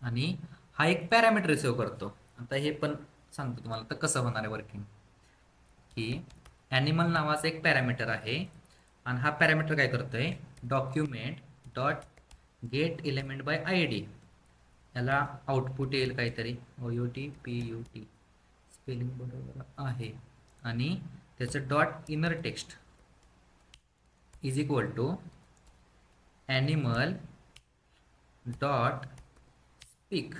आणि हा एक पॅरामीटर रिसिव्ह करतो. आता हे पण सांगतो तुम्हाला तर कसं होणार आहे वर्किंग, की ॲनिमल नावाचा एक पॅरामीटर आहे, आणि हा पॅरामीटर काय करतोय, document dot get element by ID. याला आउटपुट येईल काहीतरी, OUTPUT, स्पेलिंग बरोबर आहे, आणि त्याचं dot inner text is equal to animal dot speak.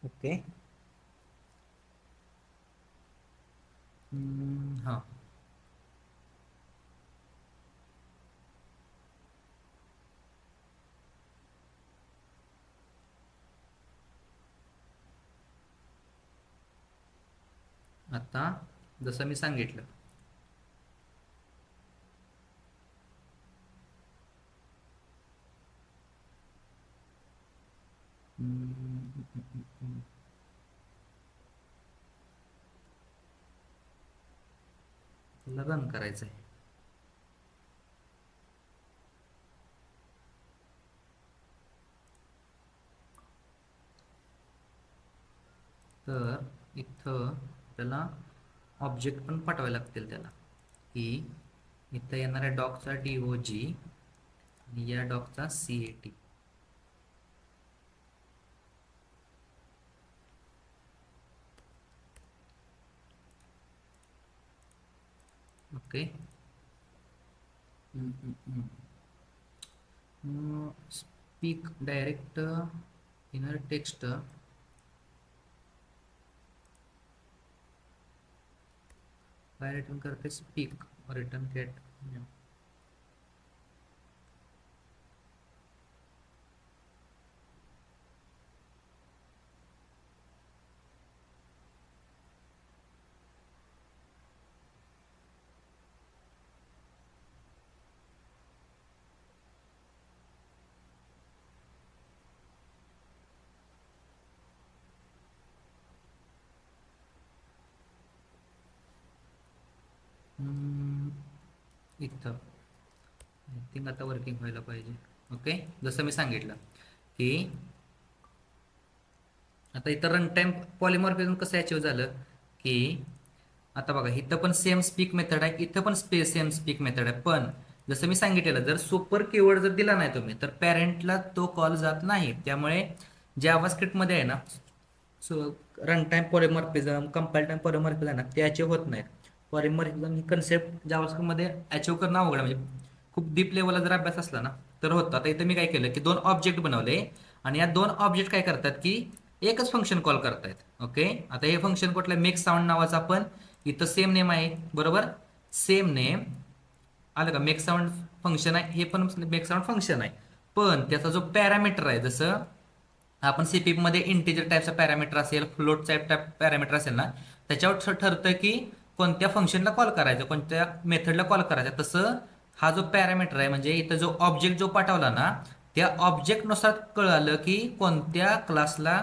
Okay. हां. आता जसं मी सांगितलं, रन करायचं आहे. तर इथं त्याला ऑब्जेक्ट पण पाठवावे लागतील त्याला, की इथं येणाऱ्या डॉगचा DOG आणि या डॉगचा CAT. Okay. Speak direct inner text काय रिटर्न करते? Speak return get. इथं आय थिंक आता वर्किंग व्हायला पाहिजे. ओके, जसं मी सांगितलं की आता इथं रन टाइम पॉलिमॉर्फिझम कसं अचीव झालं की आता बघा इथं पण सेम स्पीक मेथड आहे, इथं पण सेम स्पीक मेथड आहे, पण जसं मी सांगितलेलं जर सुपर कीवर्ड जर दिला नाही तुम्ही तर पॅरेंटला तो कॉल जात नाही. त्यामुळे जावास्क्रिप्टमध्ये आहे ना so run time polymorphism, compile time polymorphism आहे ना ते अचीव होत नाहीत. पॉलिमॉर्फिझम ही कन्सेप्ट जावास्क्रिप्टमध्ये अचीव करणं अवघड आहे. म्हणजे खूप डीप लेवलला जर अभ्यास असला ना तर होतं. आता इथं मी काय केलं की दोन ऑब्जेक्ट बनवले आणि या दोन ऑब्जेक्ट काय करतात की एकच फंक्शन कॉल करतायत. ओके, आता हे फंक्शन कुठलं? मेक साऊंड नावाचं आपण इथं सेम नेम आहे बरोबर, सेम नेम आलं का? मेक साऊंड फंक्शन आहे, हे पण मेक साऊंड फंक्शन आहे, पण त्याचा जो पॅरामीटर आहे जसं आपण सीपीपी मध्ये इंटिजर टाईपचा पॅरामीटर असेल, फ्लोट टाईप पॅरामीटर असेल ना त्याच्यावर ठरतं की कोणत्या फंक्शनला कॉल करायचं, कोणत्या मेथडला कॉल करायचं. तसं हा जो पॅरामीटर आहे म्हणजे इथं जो ऑब्जेक्ट जो पाठवला ना त्या ऑब्जेक्टनुसार कळालं की कोणत्या क्लासला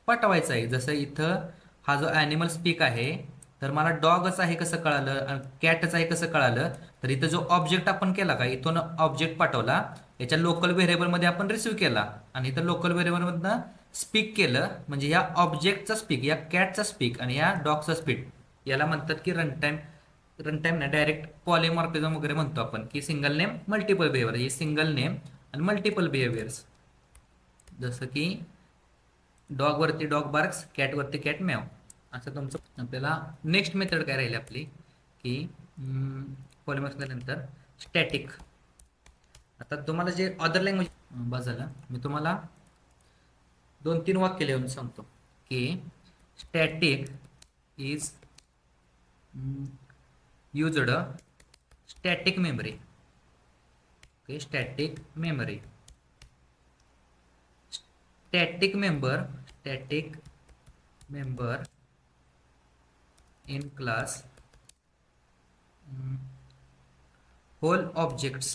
पाठवायचं आहे. जसं इथं हा जो ॲनिमल स्पीक आहे तर मला डॉगच आहे कसं कळालं, कॅटच आहे कसं कळालं, तर इथं जो ऑब्जेक्ट आपण केला का इथून ऑब्जेक्ट पाठवला याच्या लोकल व्हेरिएबलमध्ये आपण रिसिव्ह केला आणि इथं लोकल व्हेरिएबलमधनं स्पीक केलं म्हणजे या ऑब्जेक्टचा स्पीक, या कॅटचा स्पीक आणि या डॉगचा स्पीक याला म्हणतात की रन टाइम ना डायरेक्ट पॉलिमॉर्फिझम वगैरे म्हणतो आपण की सिंगल नेम मल्टिपल बिहेवियर. ही सिंगल नेम आणि मल्टिपल बिहेवियर्स जसं की डॉग वरती डॉग बार्क्स, कॅट वरती कॅट मॅव असं तुमचं. आपल्याला नेक्स्ट मेथड काय राहील आपली की पॉलिमॉर्फिझम नंतर स्टॅटिक. आता तुम्हाला जे अदर लँग्वेज बस झालं, मी तुम्हाला 2-3 वाक्य लिहून सांगतो की static is used static memory. Okay, static memory, static member in class whole objects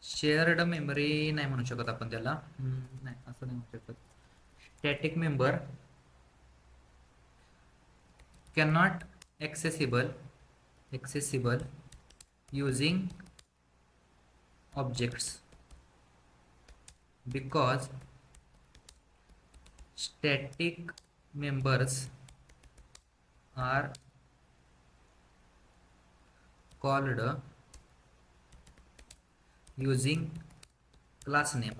shared memory नाही म्हणू शकत आपण त्याला, नाही असं नाही म्हणू शकत. Static member cannot accessible using objects because static members are called using class name.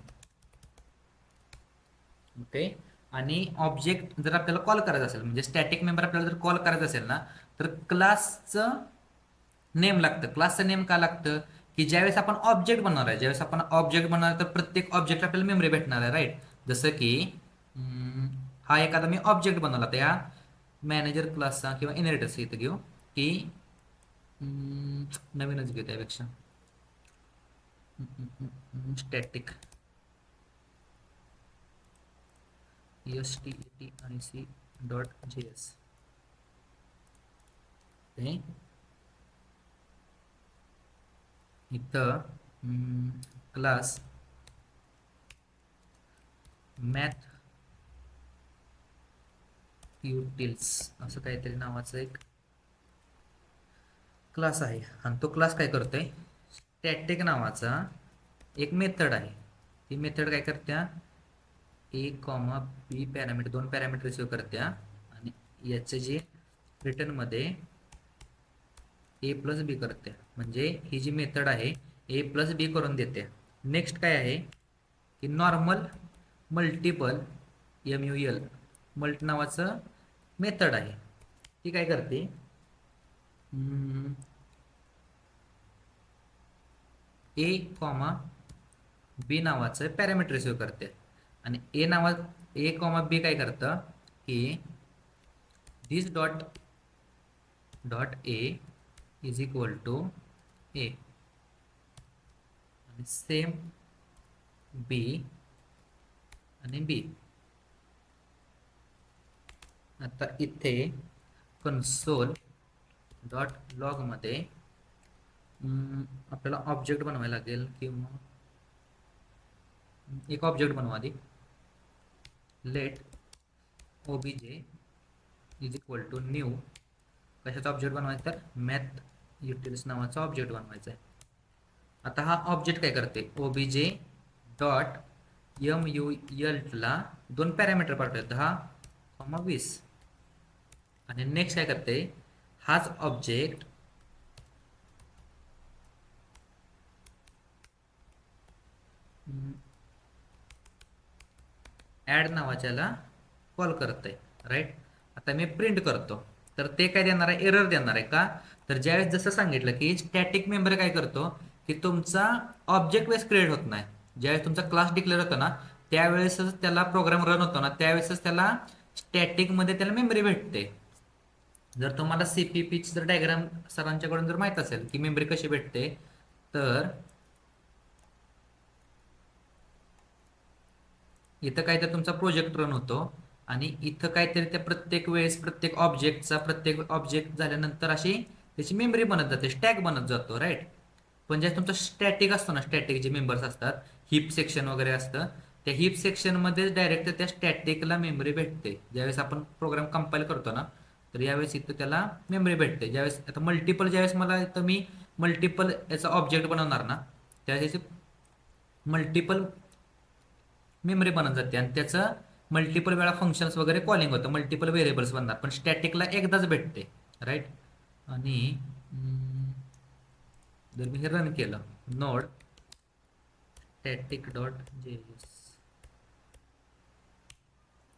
Okay, आणि ऑब्जेक्ट जर आपल्याला कॉल करायचा असेल म्हणजे स्टॅटिक मेंबर आपल्याला जर कॉल करायचं असेल ना तर क्लासचं नेम लागतं. क्लासचं नेम का लागतं की ज्यावेळेस आपण ऑब्जेक्ट बनवणार आहे, ज्यावेळेस आपण ऑब्जेक्ट बनवणार आहे तर प्रत्येक ऑब्जेक्ट आपल्याला मेमरी भेटणार आहे, राईट. जसं की हा एखादा मी ऑब्जेक्ट बनवला तर या मॅनेजर क्लासचा किंवा इनहेरिटन्स इथं घेऊ की नवीनच घेऊ त्यापेक्षा स्टॅटिक static.js. इथं क्लास मॅथ युटिल्स असं काहीतरी नावाचं एक क्लास आहे आणि तो क्लास काय करतोय, स्टॅटिक नावाचा एक मेथड आहे. ती मेथड काय करत्या ए कॉमा बी पॅरामीटर, दोन पॅरामीटर रिसिव्ह करत्या आणि याचे जे रिटर्नमध्ये ए प्लस बी करत्या. म्हणजे ही जी मेथड आहे ए प्लस बी करून देते. नेक्स्ट काय आहे की नॉर्मल मल्टिपल MUL मल्ट नावाचं मेथड आहे. ती काय करते ए कॉमा बी नावाचं पॅरामीटर रिसिव्ह करते आणि ए कॉमा बी काय करतं की this dot a is equal to a आणि सेम b आणि b. आता इथे कन्सोल डॉट लॉग मध्ये आपल्याला ऑब्जेक्ट बनवायला लागेल किंवा एक ऑब्जेक्ट बनवा आधी. Let OBJ is equal to new. कशाचा ऑब्जेक्ट बनवायचा तर मॅथ युटिल्स नावाचा ऑब्जेक्ट बनवायचा आहे. आता हा ऑब्जेक्ट काय करते ओबीजे डॉट ला 2 पॅरामीटर पाठवते 10,20 आणि नेक्स्ट काय करते हाच ऑब्जेक्ट ॲड नावाच्याला कॉल करते राईट. आता मी प्रिंट करतो तर ते काय देणार आहे एरर देणार आहे का तर ज्यावेळेस जसं सांगितलं की स्टॅटिक मेंबर काय करतो की तुमचा ऑब्जेक्ट वेस क्रिएट होत नाही. ज्यावेळेस तुमचा क्लास डिक्लेअर होतो ना त्यावेळेसच त्याला प्रोग्राम रन होतो ना त्यावेळेसच त्याला स्टॅटिकमध्ये त्याला मेमरी भेटते. जर तुम्हाला सीपीपीची जर डायग्राम सरांच्याकडून जर माहित असेल की मेमरी कशी भेटते तर इथं काय तर तुमचा प्रोजेक्ट रन होतो आणि इथं काहीतरी त्या प्रत्येक वेळेस प्रत्येक ऑब्जेक्ट झाल्यानंतर अशी त्याची मेमरी बनत जाते स्टॅक बनत जातो राईट. पण ज्या तुमचा स्टॅटिक असतो ना स्टॅटिक जे मेंबर्स असतात हिप सेक्शन वगैरे असतं त्या हिप सेक्शनमध्ये डायरेक्ट त्या स्टॅटिकला मेमरी भेटते. ज्यावेळेस आपण प्रोग्राम कंपाईल करतो ना तर यावेळेस इथं त्याला मेमरी भेटते. ज्यावेळेस आता ज्यावेळेस मला इथं मी मल्टिपल याचा ऑब्जेक्ट बनवणार ना त्यावेळेस मल्टिपल मेमरी बनत जाते आणि त्याचं मल्टिपल वेळा फंक्शन्स वगैरे कॉलिंग होतं मल्टिपल व्हेरिएबल्स बनणार पण स्टॅटिकला एकदाच भेटते राईट. आणि जर मी हे रन केलं node static dot JS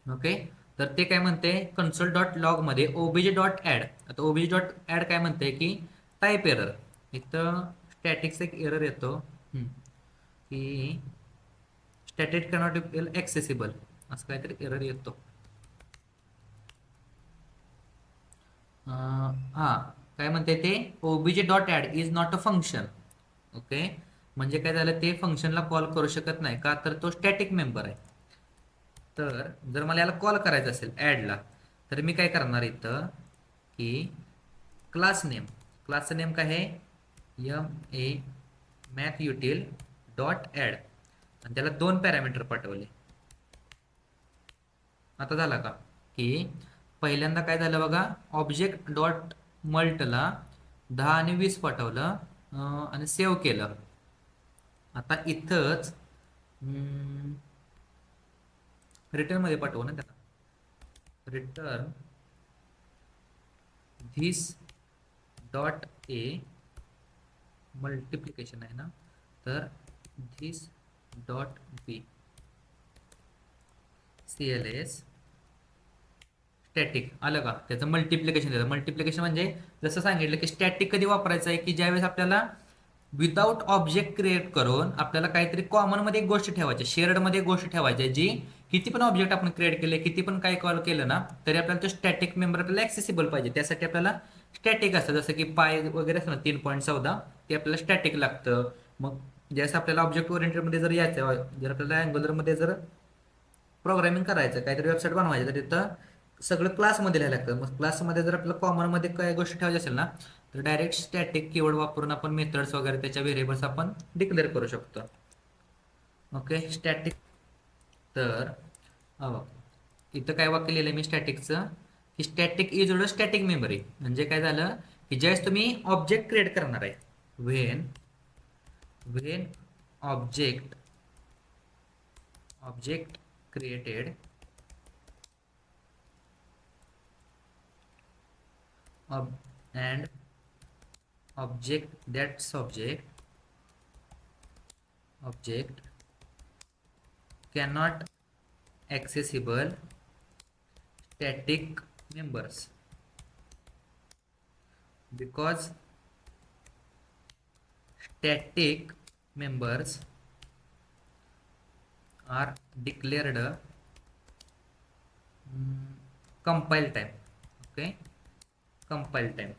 okay तर ते काय म्हणते कन्सोल डॉट लॉग मध्ये ओबीजे डॉट ऍड. आता ओबीजे डॉट ऍड काय म्हणते की टाईप एरर. इथं स्टॅटिकचा एक एरर येतो की स्टॅटिक कॅनॉट बी ऍक्सेसिबल असं काहीतरी एरर येतो. हा काय म्हणते ते OBJ dot add is not a function. Okay म्हणजे काय झालं ते फंक्शनला कॉल करू शकत नाही का तर तो स्टॅटिक मेंबर आहे. तर जर मला याला कॉल करायचं असेल ऍडला तर मी काय करणार इथं की क्लासचं नेम काय आहे M A math util dot add आणि त्याला 2 पॅरामीटर पाठवले. आता झाला का की पहिल्यांदा काय झालं बघा ऑब्जेक्ट डॉट मल्टला 10 आणि 20 पाठवलं आणि सेव्ह केलं. आता इथंच रिटर्न मध्ये पाठवू ना त्याला return this dot A multiplication आहे ना तर this dot B CLS static आलं का त्याचं मल्टिप्लिकेशन देतं. मल्टिप्लिकेशन म्हणजे जसं सांगितलं की स्टॅटिक कधी वापरायचं आहे की ज्यावेळेस आपल्याला विदाउट ऑब्जेक्ट क्रिएट करून आपल्याला काहीतरी कॉमन मध्ये एक गोष्ट ठेवायची शेअर्ड मध्ये एक गोष्ट ठेवायची जी किती पण ऑब्जेक्ट आपण क्रिएट केले किती पण काय कॉल केलं ना तरी आपल्याला तो स्टॅटिक मेंबर आपल्याला ऍक्सेसिबल पाहिजे. त्यासाठी आपल्याला स्टॅटिक असतं जसं की पाय वगैरे असतं ना 3.14 ते आपल्याला स्टॅटिक लागतं. मग ज्यावेळेस आपल्याला ऑब्जेक्ट ओरिएंटेड मध्ये जर यायचं जर आपल्याला अँग्युलर मध्ये जर प्रोग्रामिंग करायचं काहीतरी वेबसाईट बनवायचं तर तिथं सगळं क्लासमध्ये लिहायला लागतं. मग क्लासमध्ये जर आपल्याला कॉमनमध्ये काही गोष्टी ठेवायची असेल ना तर डायरेक्ट स्टॅटिक कीवर्ड वापरून आपण मेथड्स वगैरे त्याच्या व्हेरिएबल्स आपण डिक्लेअर करू शकतो. ओके स्टॅटिक तर इथं काय वाक्य लिहिलं मी स्टॅटिकचं की static is also static memory. म्हणजे काय झालं की ज्यावेळेस तुम्ही ऑब्जेक्ट क्रिएट करणार आहे when object created and object cannot accessible static members because static members are declared compile time. Okay. Compile time.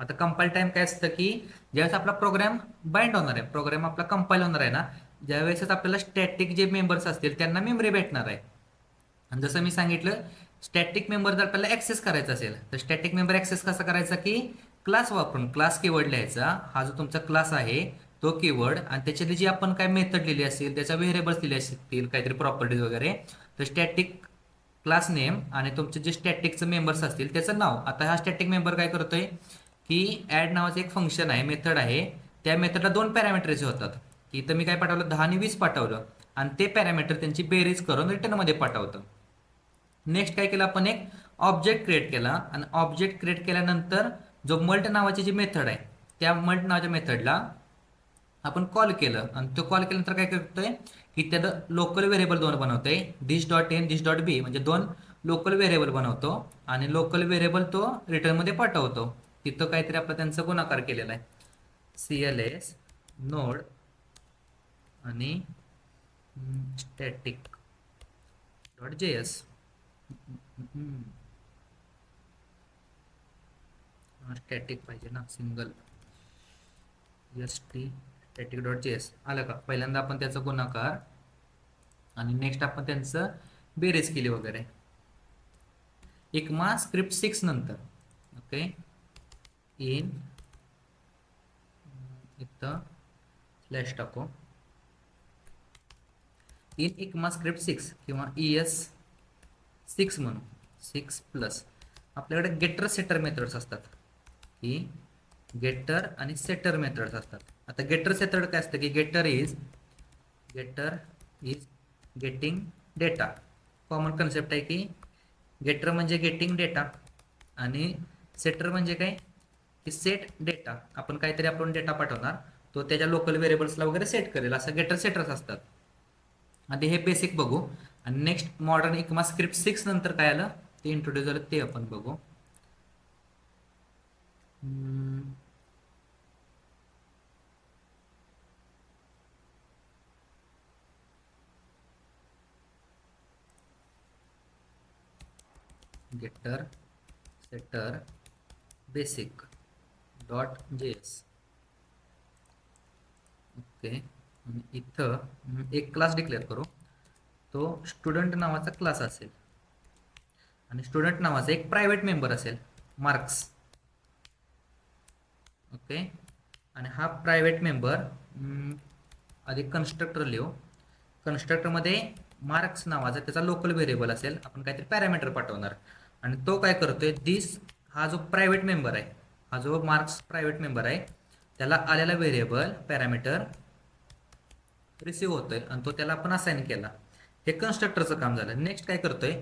आता कंपाईल टाईम काय असतं की ज्यावेळेस आपला प्रोग्राम बाइंड होणार आहे, प्रोग्राम आपला कंपाईल होणार आहे ना, ज्यावेळेसच आपल्याला स्टॅटिक जे मेंबर्स असतील त्यांना मेमरी भेटणार आहे. आणि जसं मी सांगितलं, स्टॅटिक मेंबर जर आपल्याला ॲक्सेस करायचा असेल तर स्टॅटिक मेंबर ॲक्सेस कसा करायचा की क्लास वापरून क्लास कीवर्ड लिहायचा. हा जो तुमचा क्लास आहे तो कीवर्ड आणि त्याच्यातली जी आपण काय मेथड लिहिली असेल, त्याच्या व्हेरिएबल्स दिले असतील, काहीतरी प्रॉपर्टीज वगैरे, तर स्टॅटिक क्लास नेम आणि तुमचे जे स्टॅटिकचे मेंबर्स असतील त्याचं नाव. आता हा स्टॅटिक मेंबर काय करतोय की ॲड नावाचं एक फंक्शन आहे, मेथड आहे. त्या मेथडला 2 पॅरामीटरचे होतात. की इथं मी काय पाठवलं, 10 आणि 20 पाठवलं आणि ते पॅरामीटर त्यांची बेरीज करून रिटर्नमध्ये पाठवतं. नेक्स्ट काय केलं आपण, एक ऑब्जेक्ट क्रिएट केला आणि ऑब्जेक्ट क्रिएट केल्यानंतर जो मल्ट नावाची जी मेथड आहे त्या मल्ट नावाच्या मेथडला आपण कॉल केलं आणि तो कॉल केल्यानंतर काय करतोय की त्यानं लोकल व्हेरिएबल 2 बनवतोय, दिस डॉट इन दिस डॉट बी, म्हणजे 2 लोकल व्हेरिएबल बनवतो आणि लोकल व्हेरिएबल तो रिटर्नमध्ये पाठवतो. तिथं काहीतरी आपलं त्यांचा गुणाकार केलेला आहे, CLS नोड आणि स्टॅटिक डॉट JS. स्टॅटिक पाहिजे ना, single ST static dot JS आलं का. पहिल्यांदा आपण त्याचा गुणाकार आणि नेक्स्ट आपण त्यांचं बेरीज केली वगैरे. इकमा स्क्रिप्ट 6 नंतर ओके इन इथं स्लॅश टाकू, इन इकमा स्क्रिप्ट 6 किंवा ES6 म्हणू, 6 प्लस आपल्याकडे गेटर सेटर मेथड्स असतात की गेटर आणि सेटर मेथड्स असतात. आता गेटर सेटर काय असतं की getter is getting data. Common concept आहे की गेटर म्हणजे गेटिंग डेटा आणि सेटर म्हणजे काय की सेट डेटा. आपण काहीतरी आपण डेटा पाठवणार, तो त्याच्या लोकल व्हेरिएबल्सला वगैरे सेट करेल, असं गेटर सेटर्स असतात. आधी हे बेसिक बघू आणि नेक्स्ट मॉडर्न इकमा स्क्रिप्ट 6 नंतर काय आलं ते इंट्रोड्यूस झालं ते आपण बघू. Getter setter basic dot JS okay. आणि इथं एक क्लास डिक्लेअर करू, तो स्टुडंट नावाचा क्लास असेल आणि स्टुडंट नावाचा एक प्रायव्हेट मेंबर असेल, मार्क्स. ओके. आणि हा प्रायव्हेट मेंबर आधी कन्स्ट्रक्टर लिहू. कन्स्ट्रक्टरमध्ये मार्क्स नावाचा त्याचा लोकल व्हेरिएबल असेल, आपण काहीतरी पॅरामीटर पाठवणार आणि तो काय करतोय, दिस हा जो प्रायव्हेट मेंबर आहे, हा जो मार्क्स प्रायव्हेट मेंबर आहे त्याला आलेला व्हेरिएबल पॅरामीटर रिसिव्ह होतोय आणि तो त्याला आपण असाइन केला. हे कन्स्ट्रक्टरचं काम झालं. नेक्स्ट काय करतोय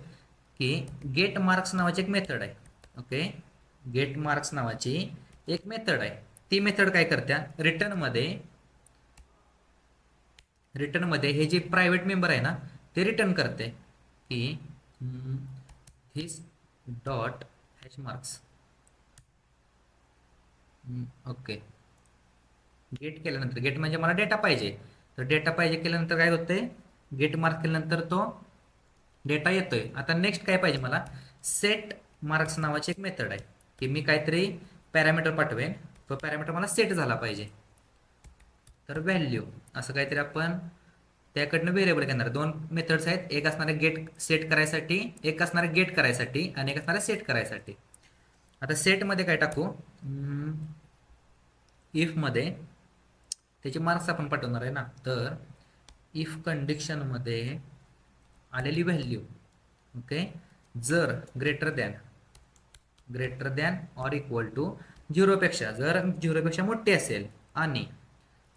की गेट मार्क्स नावाची एक मेथड आहे. ओके. गेट मार्क्स नावाची एक मेथड आहे. ती मेथड काय करत्या, रिटर्नमध्ये हे जे प्रायव्हेट मेंबर आहे ना ते रिटर्न करते की this dot hash marks. Okay. Get केल्यानंतर, गेट म्हणजे मला डेटा पाहिजे, तर डेटा पाहिजे केल्यानंतर काय होतंय, गेट मार्क केल्यानंतर तो डेटा येतोय. आता नेक्स्ट काय पाहिजे मला, सेट मार्क्स नावाची एक मेथड आहे की मी काहीतरी पॅरामीटर पाठवेन, तो पॅरामीटर मला सेट झाला पाहिजे. तर व्हॅल्यू असं काहीतरी आपण त्याकडनं व्हेरिएबल घेणार. 2 मेथड्स आहेत, एक असणार आहे गेट सेट करायसाठी, एक असणार आहे गेट करायसाठी आणि एक असणार आहे सेट करायसाठी. आता सेटमध्ये काय टाकू, इफमध्ये त्याचे मार्क्स आपण पाठवणार आहे ना, तर इफ कंडिशनमध्ये आलेली व्हॅल्यू ओके जर greater than or equal to 0 पेक्षा, जर 0 पेक्षा मोठी असेल आणि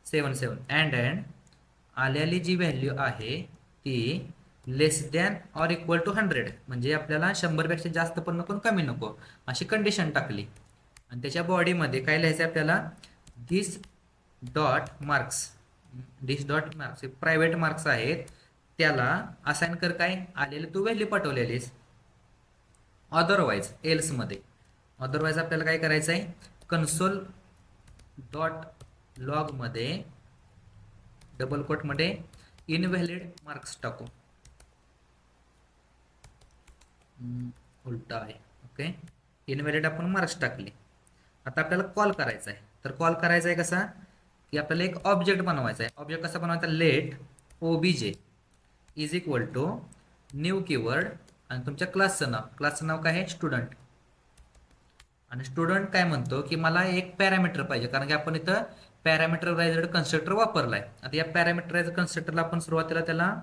7 अँड आलेली जी व्हॅल्यू आहे ती लेस दॅन ऑर इक्वल टू 100, म्हणजे आपल्याला 100 पेक्षा जास्त पण नको कमी नको अशी कंडिशन टाकली. आणि त्याच्या बॉडीमध्ये काय लिहायचं आपल्याला, दिस डॉट मार्क्स हे प्रायव्हेट मार्क्स आहेत त्याला असाइन कर काय आलेले तू व्हॅल्यू पाठवलेलीस. एल्समध्ये आपल्याला काय करायचं आहे, कन्सोल डॉट लॉगमध्ये डबल कोटमध्ये इनव्हॅलिड मार्क्स टाकू, उलटा आहे. ओके. इनव्हॅलिड आपण मार्क्स टाकले. आता आपल्याला कॉल करायचा आहे. तर कॉल करायचा आहे कसा, की आपल्याला एक ऑब्जेक्ट बनवायचा आहे. ऑब्जेक्ट कसा बनवायचा, let OBJ is equal to new keyword आणि तुमच्या क्लासचं नाव काय आहे, स्टुडंट. आणि स्टुडंट काय म्हणतो की मला एक पॅरामीटर पाहिजे, कारण की आपण इथं पॅरामीटराइज्ड कन्स्ट्रक्टर वापरलाय. आता या पॅरामीटराइज्ड कन्स्ट्रक्टरला आपण सुरुवातीला त्याला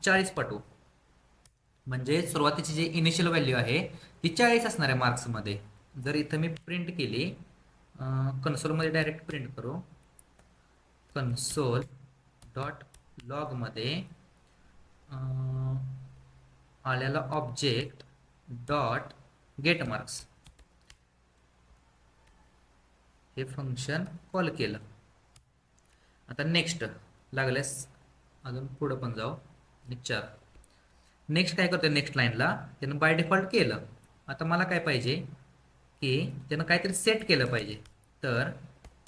40 पाठवू. म्हणजे सुरुवातीची जी इनिशियल व्हॅल्यू आहे ती 40 असणार आहे मार्क्समध्ये. जर इथं मी प्रिंट केली, कन्सोलमध्ये डायरेक्ट प्रिंट करू, कन्सोल डॉट लॉगमध्ये आलेला ऑब्जेक्ट डॉट गेट मार्क्स हे फंक्शन कॉल केलं. आता नेक्स्ट लागल्यास अजून पुढं पण जाऊ. चार नेक्स्ट काय करतोय, नेक्स्ट लाईनला त्यानं बाय डिफॉल्ट केलं. आता मला काय पाहिजे की त्यानं काहीतरी सेट केलं पाहिजे. तर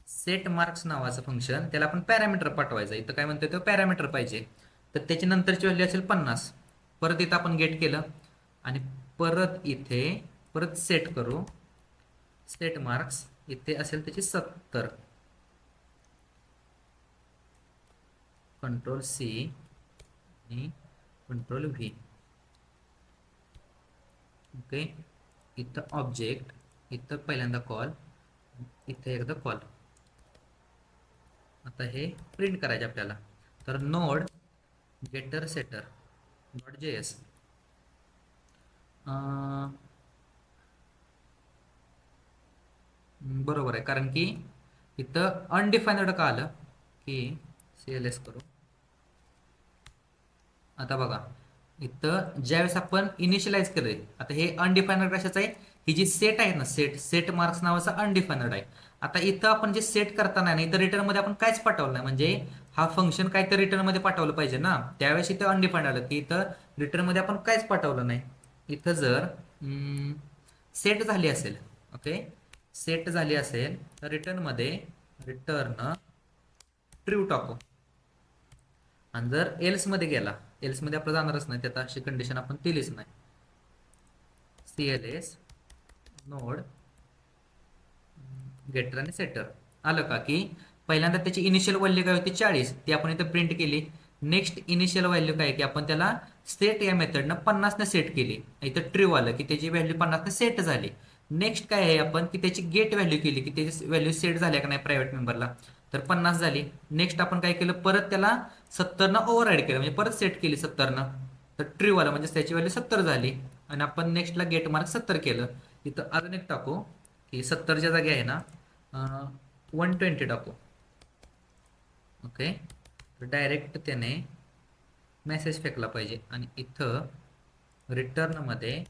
सेट मार्क्स नावाचं फंक्शन, त्याला आपण पॅरामीटर पाठवायचं. इथं काय म्हणतोय, तो पॅरामीटर पाहिजे. तर त्याची नंतरची व्हॅल्यू असेल 50. परत इथं आपण गेट केलं आणि परत इथे परत सेट करू. सेट मार्क्स इथे असेल त्याची 70. कंट्रोल सी आणि कंट्रोल व्ही. ओके, इथं ऑब्जेक्ट, इथं पहिल्यांदा कॉल, इथं एकदा कॉल. आता हे प्रिंट करायचे आपल्याला. तर node getter setter dot JS, बरोबर आहे, कारण की इथं अनडिफाईन्ड का आलं की CLS करू. आता बघा, इथं ज्यावेळेस आपण इनिशियलाइज केलंय, आता हे अनडिफाईन्ड कशाचं आहे, ही जी सेट आहे ना, सेट मार्क्स नावाचा अनडिफाईन्ड आहे. आता इथं आपण जे सेट करताना नाही, तर रिटर्न मध्ये आपण काहीच पाठवलं नाही. म्हणजे हा फंक्शन काय तर रिटर्न मध्ये पाठवलं पाहिजे ना. त्यावेळेस इथं अनडिफाईन्ड आलं की इथं रिटर्न मध्ये आपण काहीच पाठवलं नाही. इथं जर सेट झाली असेल, ओके, सेट झाली असेल तर रिटर्न मध्ये रिटर्न ट्रू टाकू. आणि जर एल्स मध्ये गेला, एल्स मध्ये आपलं जाणारच नाही, त्यात अशी कंडिशन आपण दिलीच नाही. CLS नोड गेटर आणि सेटर आलं का, की पहिल्यांदा त्याची इनिशियल व्हॅल्यू काय होती 40, ती आपण इथे प्रिंट केली. नेक्स्ट इनिशियल व्हॅल्यू काय की आपण त्याला सेट या मेथडनं 50 ने सेट केली. इथं ट्रू आलं की त्याची व्हॅल्यू 50 ने सेट झाली. नेक्स्ट काय आहे, आपण की त्याची गेट व्हॅल्यू केली की त्याची व्हॅल्यू सेट झाल्या का नाही प्रायव्हेट मेंबरला, तर 50 झाली. नेक्स्ट आपण काय केलं, परत त्याला 70 न ओव्हरराईड केलं, म्हणजे परत सेट केली 70 न, तर ट्रू आलं म्हणजे त्याची व्हॅल्यू 70 झाली. आणि आपण नेक्स्टला गेट मार्क 70 केलं. इथं अजून एक टाकू की 70च्या जागी आहे ना 120 टाकू. ओके, तर डायरेक्ट त्याने मेसेज फेकला पाहिजे. आणि इथं रिटर्नमध्ये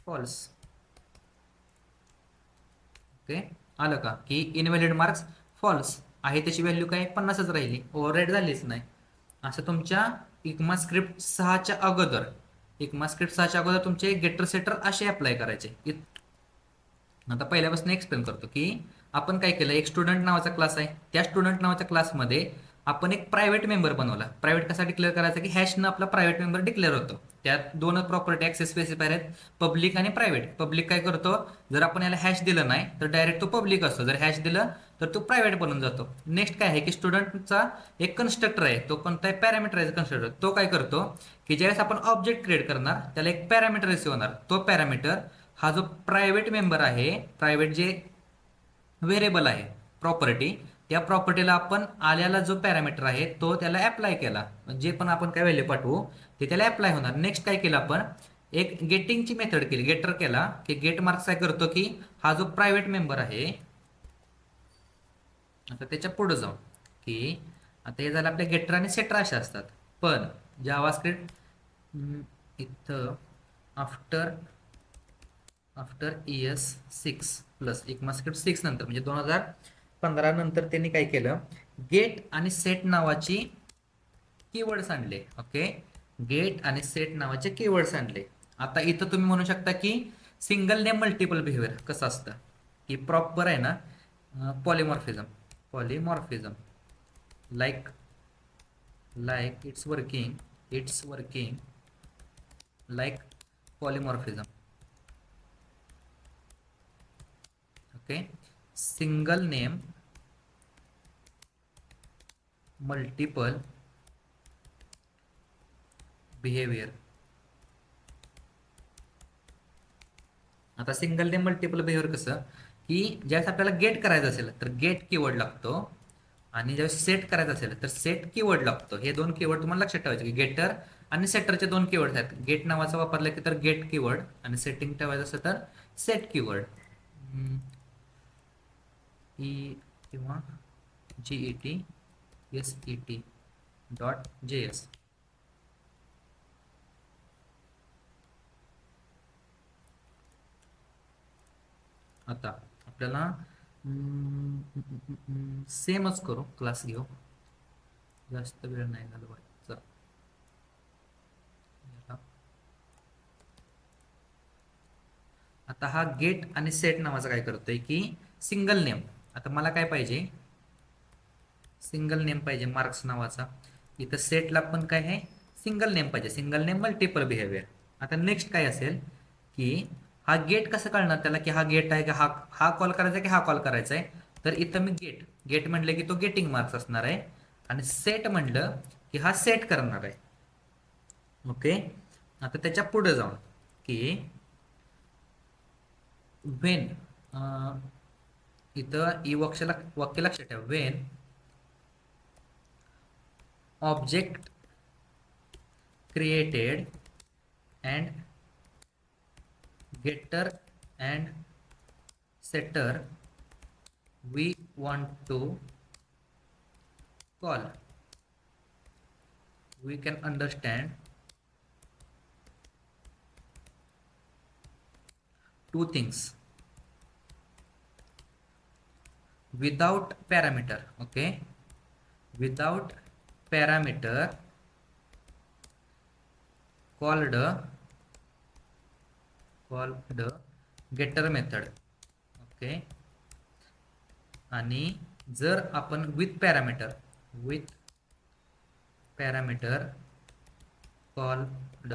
फॉल्स. ओके, आलं का, की इनव्हॅलिड मार्क्स फॉल्स आहे, त्याची व्हॅल्यू काय 50च राहिली, ओव्हरराईड झालीच नाही. असं तुमच्या इकमास्क्रिप्ट 6च्या अगोदर, तुमचे गेटर सेटर असे अप्लाय करायचे. आता पहिल्यापासून एक्सप्लेन करतो की आपण काय केलं, एक स्टुडंट नावाचा क्लास आहे. त्या स्टुडंट नावाच्या क्लासमध्ये आपण एक प्रायव्हेट मेंबर बनवला. प्रायव्हेट कसा डिक्लेअर करायचा, की हॅशनं आपला प्रायव्हेट मेंबर डिक्लेअर होतो. त्यात दोन प्रॉपर्टी ऍक्सेस स्पेसिफायर आहेत, पब्लिक आणि प्रायव्हेट. पब्लिक काय करतो, जर आपण याला हॅश दिलं नाही तर डायरेक्ट तो पब्लिक असतो, जर हॅश दिलं तर तो प्रायव्हेट बनून जातो. नेक्स्ट काय आहे की स्टुडंटचा एक कन्स्ट्रक्टर आहे, तो कोणता आहे, पॅरामीटराइज कन्स्ट्रक्टर. तो काय करतो की ज्यावेळेस आपण ऑब्जेक्ट क्रिएट करणार त्याला एक पॅरामीटर रिसीव्ह होणार. तो पॅरामीटर हा जो प्रायव्हेट मेंबर आहे, प्रायव्हेट जे व्हेरिएबल आहे प्रॉपर्टी, त्या प्रॉपर्टीला आपण आल्याला जो पॅरामीटर आहे तो त्याला अप्लाय केला, जे पण आपण काय व्हॅल्यू पाठवू ते त्याला अप्लाय होणार. नेक्स्ट काय केलं, आपण एक गेटिंगची मेथड केली, गेटर केला, की गेट मार्क्स काय करतो की हा जो प्रायव्हेट मेंबर आहे, आता त्याच्या पुढे जाऊ की आता हे झालं आपल्या गेटर आणि सेटर असे असतात. पण जावास्क्रिप्ट इथं आफ्टर ES6 प्लस इकमास्क्रिप्ट 6 नंतर म्हणजे 2015 नंतर त्यांनी काय केलं, गेट आणि सेट नावाची कीवर्ड्स आणले. ओके, गेट आणि सेट नावाचे कीवर्ड्स आणले. आता इथं तुम्ही म्हणू शकता की सिंगल नेम मल्टिपल बिहेवियर कसं असतं, की प्रॉपर आहे ना polymorphism like it's working like polymorphism. Okay. Single name multiple behaviour. आता सिंगल नेम मल्टिपल बिहेवियर कसं, की ज्यावेळेस आपल्याला गेट करायचं असेल तर गेट कीवर्ड लागतो, आणि ज्यावेळेस सेट करायचं असेल तर सेट कीवर्ड लागतो. हे दोन कीवर्ड तुम्हाला लक्षात ठेवायचे, की गेटर आणि सेटरचे दोन कीवर्ड आहेत. गेट नावाचा वापरला की तर गेट कीवर्ड, आणि सेटिंग ठेवायचं असेल तर सेट कीवर्ड. ई किंवा GET SET.js. आता आपल्याला सेमच करू, क्लास घेऊ, जास्त वेळ नाही घालवायचा. आता हा गेट आणि सेट नावाचा काय करतोय, की सिंगल नेम. आता मला काय पाहिजे, सिंगल नेम पाहिजे मार्क्स नावाचा. इथं सेटला पण काय आहे, सिंगल नेम पाहिजे, सिंगल नेम मल्टिपल बिहेवियर. आता नेक्स्ट काय असेल, की हा गेट कसं कळणार त्याला, की हा गेट आहे की हा हा कॉल करायचा आहे की हा कॉल करायचा आहे. तर इथं मी गेट गेट म्हटलं की तो गेटिंग मार्क्स असणार आहे, आणि सेट म्हटलं की हा सेट करणार आहे. ओके. आता त्याच्या पुढे जाऊन, की वेन, इथं ई वाक्य लक्षात ठेवा. Wien object created and getter and setter we want to call, we can understand two things without parameter. Okay, without parameter called getter method. Okay. आणि जर आपण with parameter called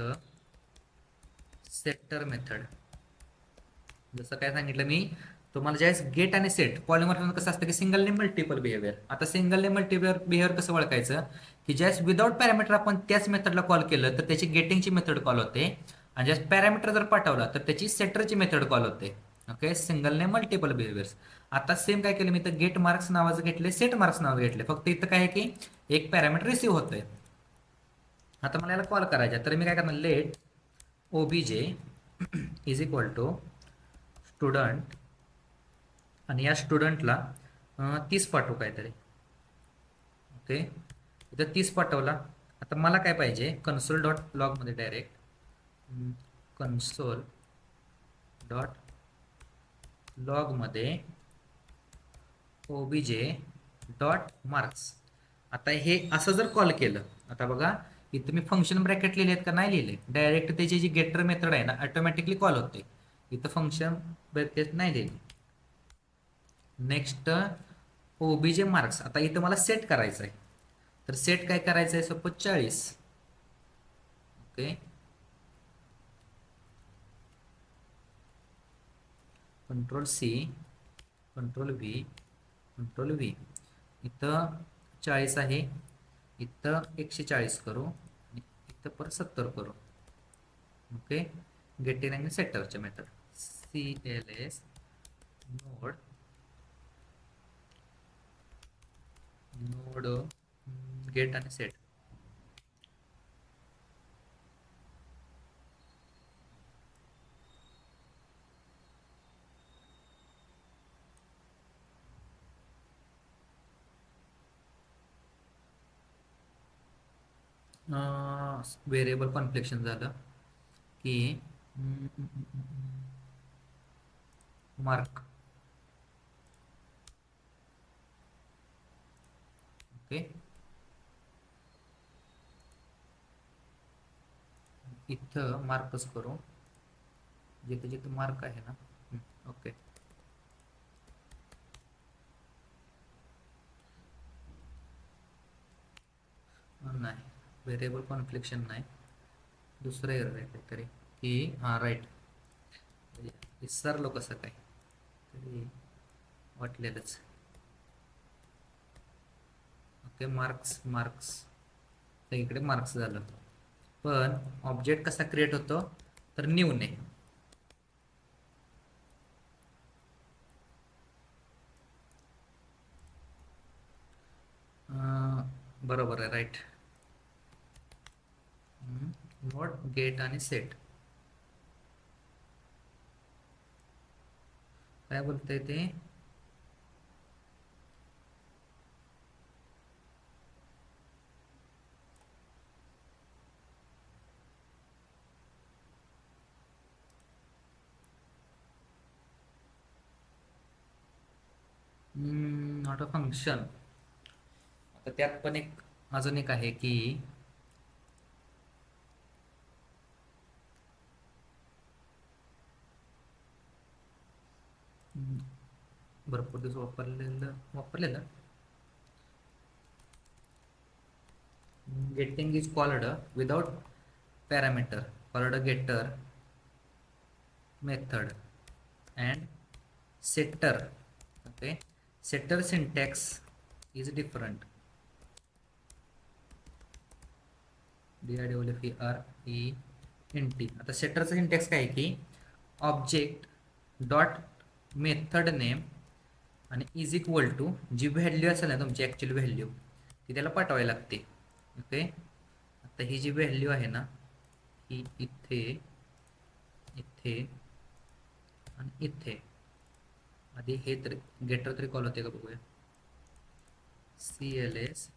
setter method. जसं काय सांगितलं मी तुम्हाला, ज्यावेळेस गेट आणि set polymorphism कसं असतं, की सिंगल नेम मल्टिपल बिहेवियर. आता सिंगल नेम मल्टिपल बिहेवियर कसं ओळखायचं, की ज्यावेळेस विदाउट पॅरामीटर आपण त्याच मेथडला कॉल केलं तर त्याची गेटिंगची मेथड कॉल होते, आणि ज्यावेळेस पॅरामीटर जर पाठवला तर त्याची सेटरची मेथड कॉल होते. Okay. Single name multiple behaviours. आता सेम काय केलं मी, तर गेट मार्क्स नावाचं घेतले, सेट मार्क्स नावाचं घेतले. फक्त इथं काय आहे, की एक पॅरामीटर रिसिव्ह होतंय. आता मला याला कॉल करायचा, तर मी काय करणार, let OBJ is equal to student, आणि या स्टुडंटला 30 पाठवू काहीतरी. ओके. इथं 30 पाठवला. आता मला काय पाहिजे, कन्सोल डॉट लॉगमध्ये डायरेक्ट कन्सोल डॉट लॉगमध्ये OBJ डॉट मार्क्स. आता हे असं जर कॉल केलं, आता बघा इथं मी फंक्शन ब्रॅकेट लिहिले आहेत का, नाही लिहिले. डायरेक्ट त्याची जी गेटर मेथड आहे ना ऑटोमॅटिकली कॉल होते. इथं फंक्शन ब्रॅकेट नाही लिहिले. Next OBJ marks. आता इथं मला सेट करायचं आहे, तर सेट काय करायचं आहे, suppose 40. Okay. Ctrl+C, Ctrl+V, Ctrl+V. इथं 40 आहे, इथं 140 करू, आणि इथं परत 70 करू. ओके. गेटिंग आणि सेटरच्या मेथड CLS नोड गेट आणि सेट. व्हेरिएबल कॉन्फ्लिक्शन झालं, की मार्क. ओके. इथं मार्कच करू, जिथे जिथे मार्क आहे ना. ओके. नाही, व्हेरिएबल कॉन्फ्लिक्शन नाही, दुसरं एरर आहे काहीतरी. की हां राईट, विसरलो कसं काय तरी वाटलेलंच. ओके, मार्क्स मार्क्स, तर इकडे मार्क्स झालं. पण ऑब्जेक्ट कसा क्रिएट होतो, तर न्यूने. बरोबर आहे, राईट. नोट, गेट आणि सेट. काय बोलतंय ते? Not a function. आता त्यात पण एक अजून एक आहे की भरपूर दिवस वापरलेलं वापरलेलं. Getting is called without parameter, called getter method and setter. Okay, setter syntax is different. DIDFERENT. आता सेटरचं सिंटॅक्स काय आहे की ऑब्जेक्ट डॉट मेथड नेम आणि इज इक्वल टू जी व्हॅल्यू असेल ना तुमची ॲक्च्युअल व्हॅल्यू ती त्याला पाठवावी लागते. ओके, आता ही जी व्हॅल्यू आहे ना ही इथे इथे आणि इथे. आधी हे तरी गेटर तरी कॉल होते का बघूया. CLS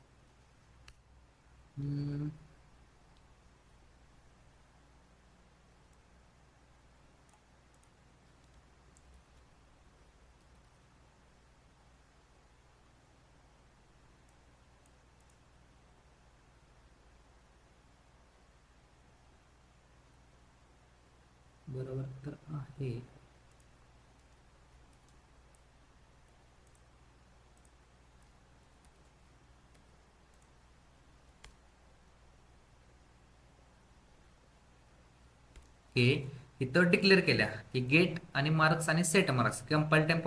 बरोबर तर आहे. हे इथं डिक्लेअर केल्या की गेट आणि मार्क्स आणि set marks compile time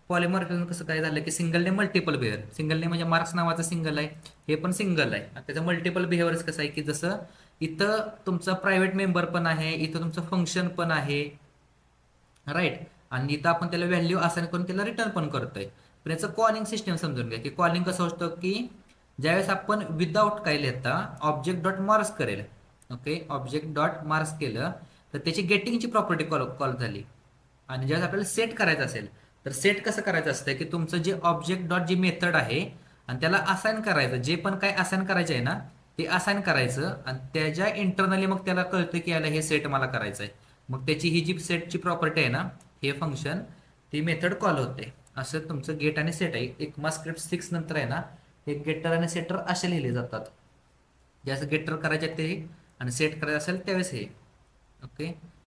polymorphism कसं काय झालं की सिंगल ने मल्टिपल बिहेवर. सिंगल ने म्हणजे मार्क्स नावाचा सिंगल आहे, हे पण सिंगल आहे. त्याचं मल्टिपल बिहेवियर्स कसं आहे की जसं इथं तुमचा प्रायव्हेट मेंबर पण आहे, इथं तुमचं फंक्शन पण आहे, राईट. आणि इथं आपण त्याला व्हॅल्यू असाइन करून त्याला रिटर्न पण करतोय. पण याचं कॉलिंग सिस्टम समजून घ्या की कॉलिंग कसं असतं की ज्यावेळेस आपण विदाऊट काय लिहिता ऑब्जेक्ट डॉट मार्क्स करेल. ओके, ऑब्जेक्ट डॉट मार्क्स केलं तर त्याची गेटिंगची प्रॉपर्टी कॉल झाली. आणि ज्यावेळेस आपल्याला सेट करायचं असेल तर सेट कसं करायचं असतं की तुमचं जे ऑब्जेक्ट डॉट जी मेथड आहे आणि त्याला असाइन करायचं, जे पण काय असाइन करायचं आहे ना ते असाइन करायचं आणि त्याच्या इंटरनली मग त्याला कळतं की याला हे सेट मला करायचं आहे. मग त्याची ही जी सेटची प्रॉपर्टी आहे ना हे फंक्शन ती मेथड कॉल होते. असं तुमचं गेट आणि सेट आहे. एक स्क्रिप्ट 6 नंतर आहे ना हे गेटर आणि सेटर असे लिहिले जातात. जे असं गेटर करायचे ते आणि सेट करायचं असेल त्यावेळेस हे. ओके,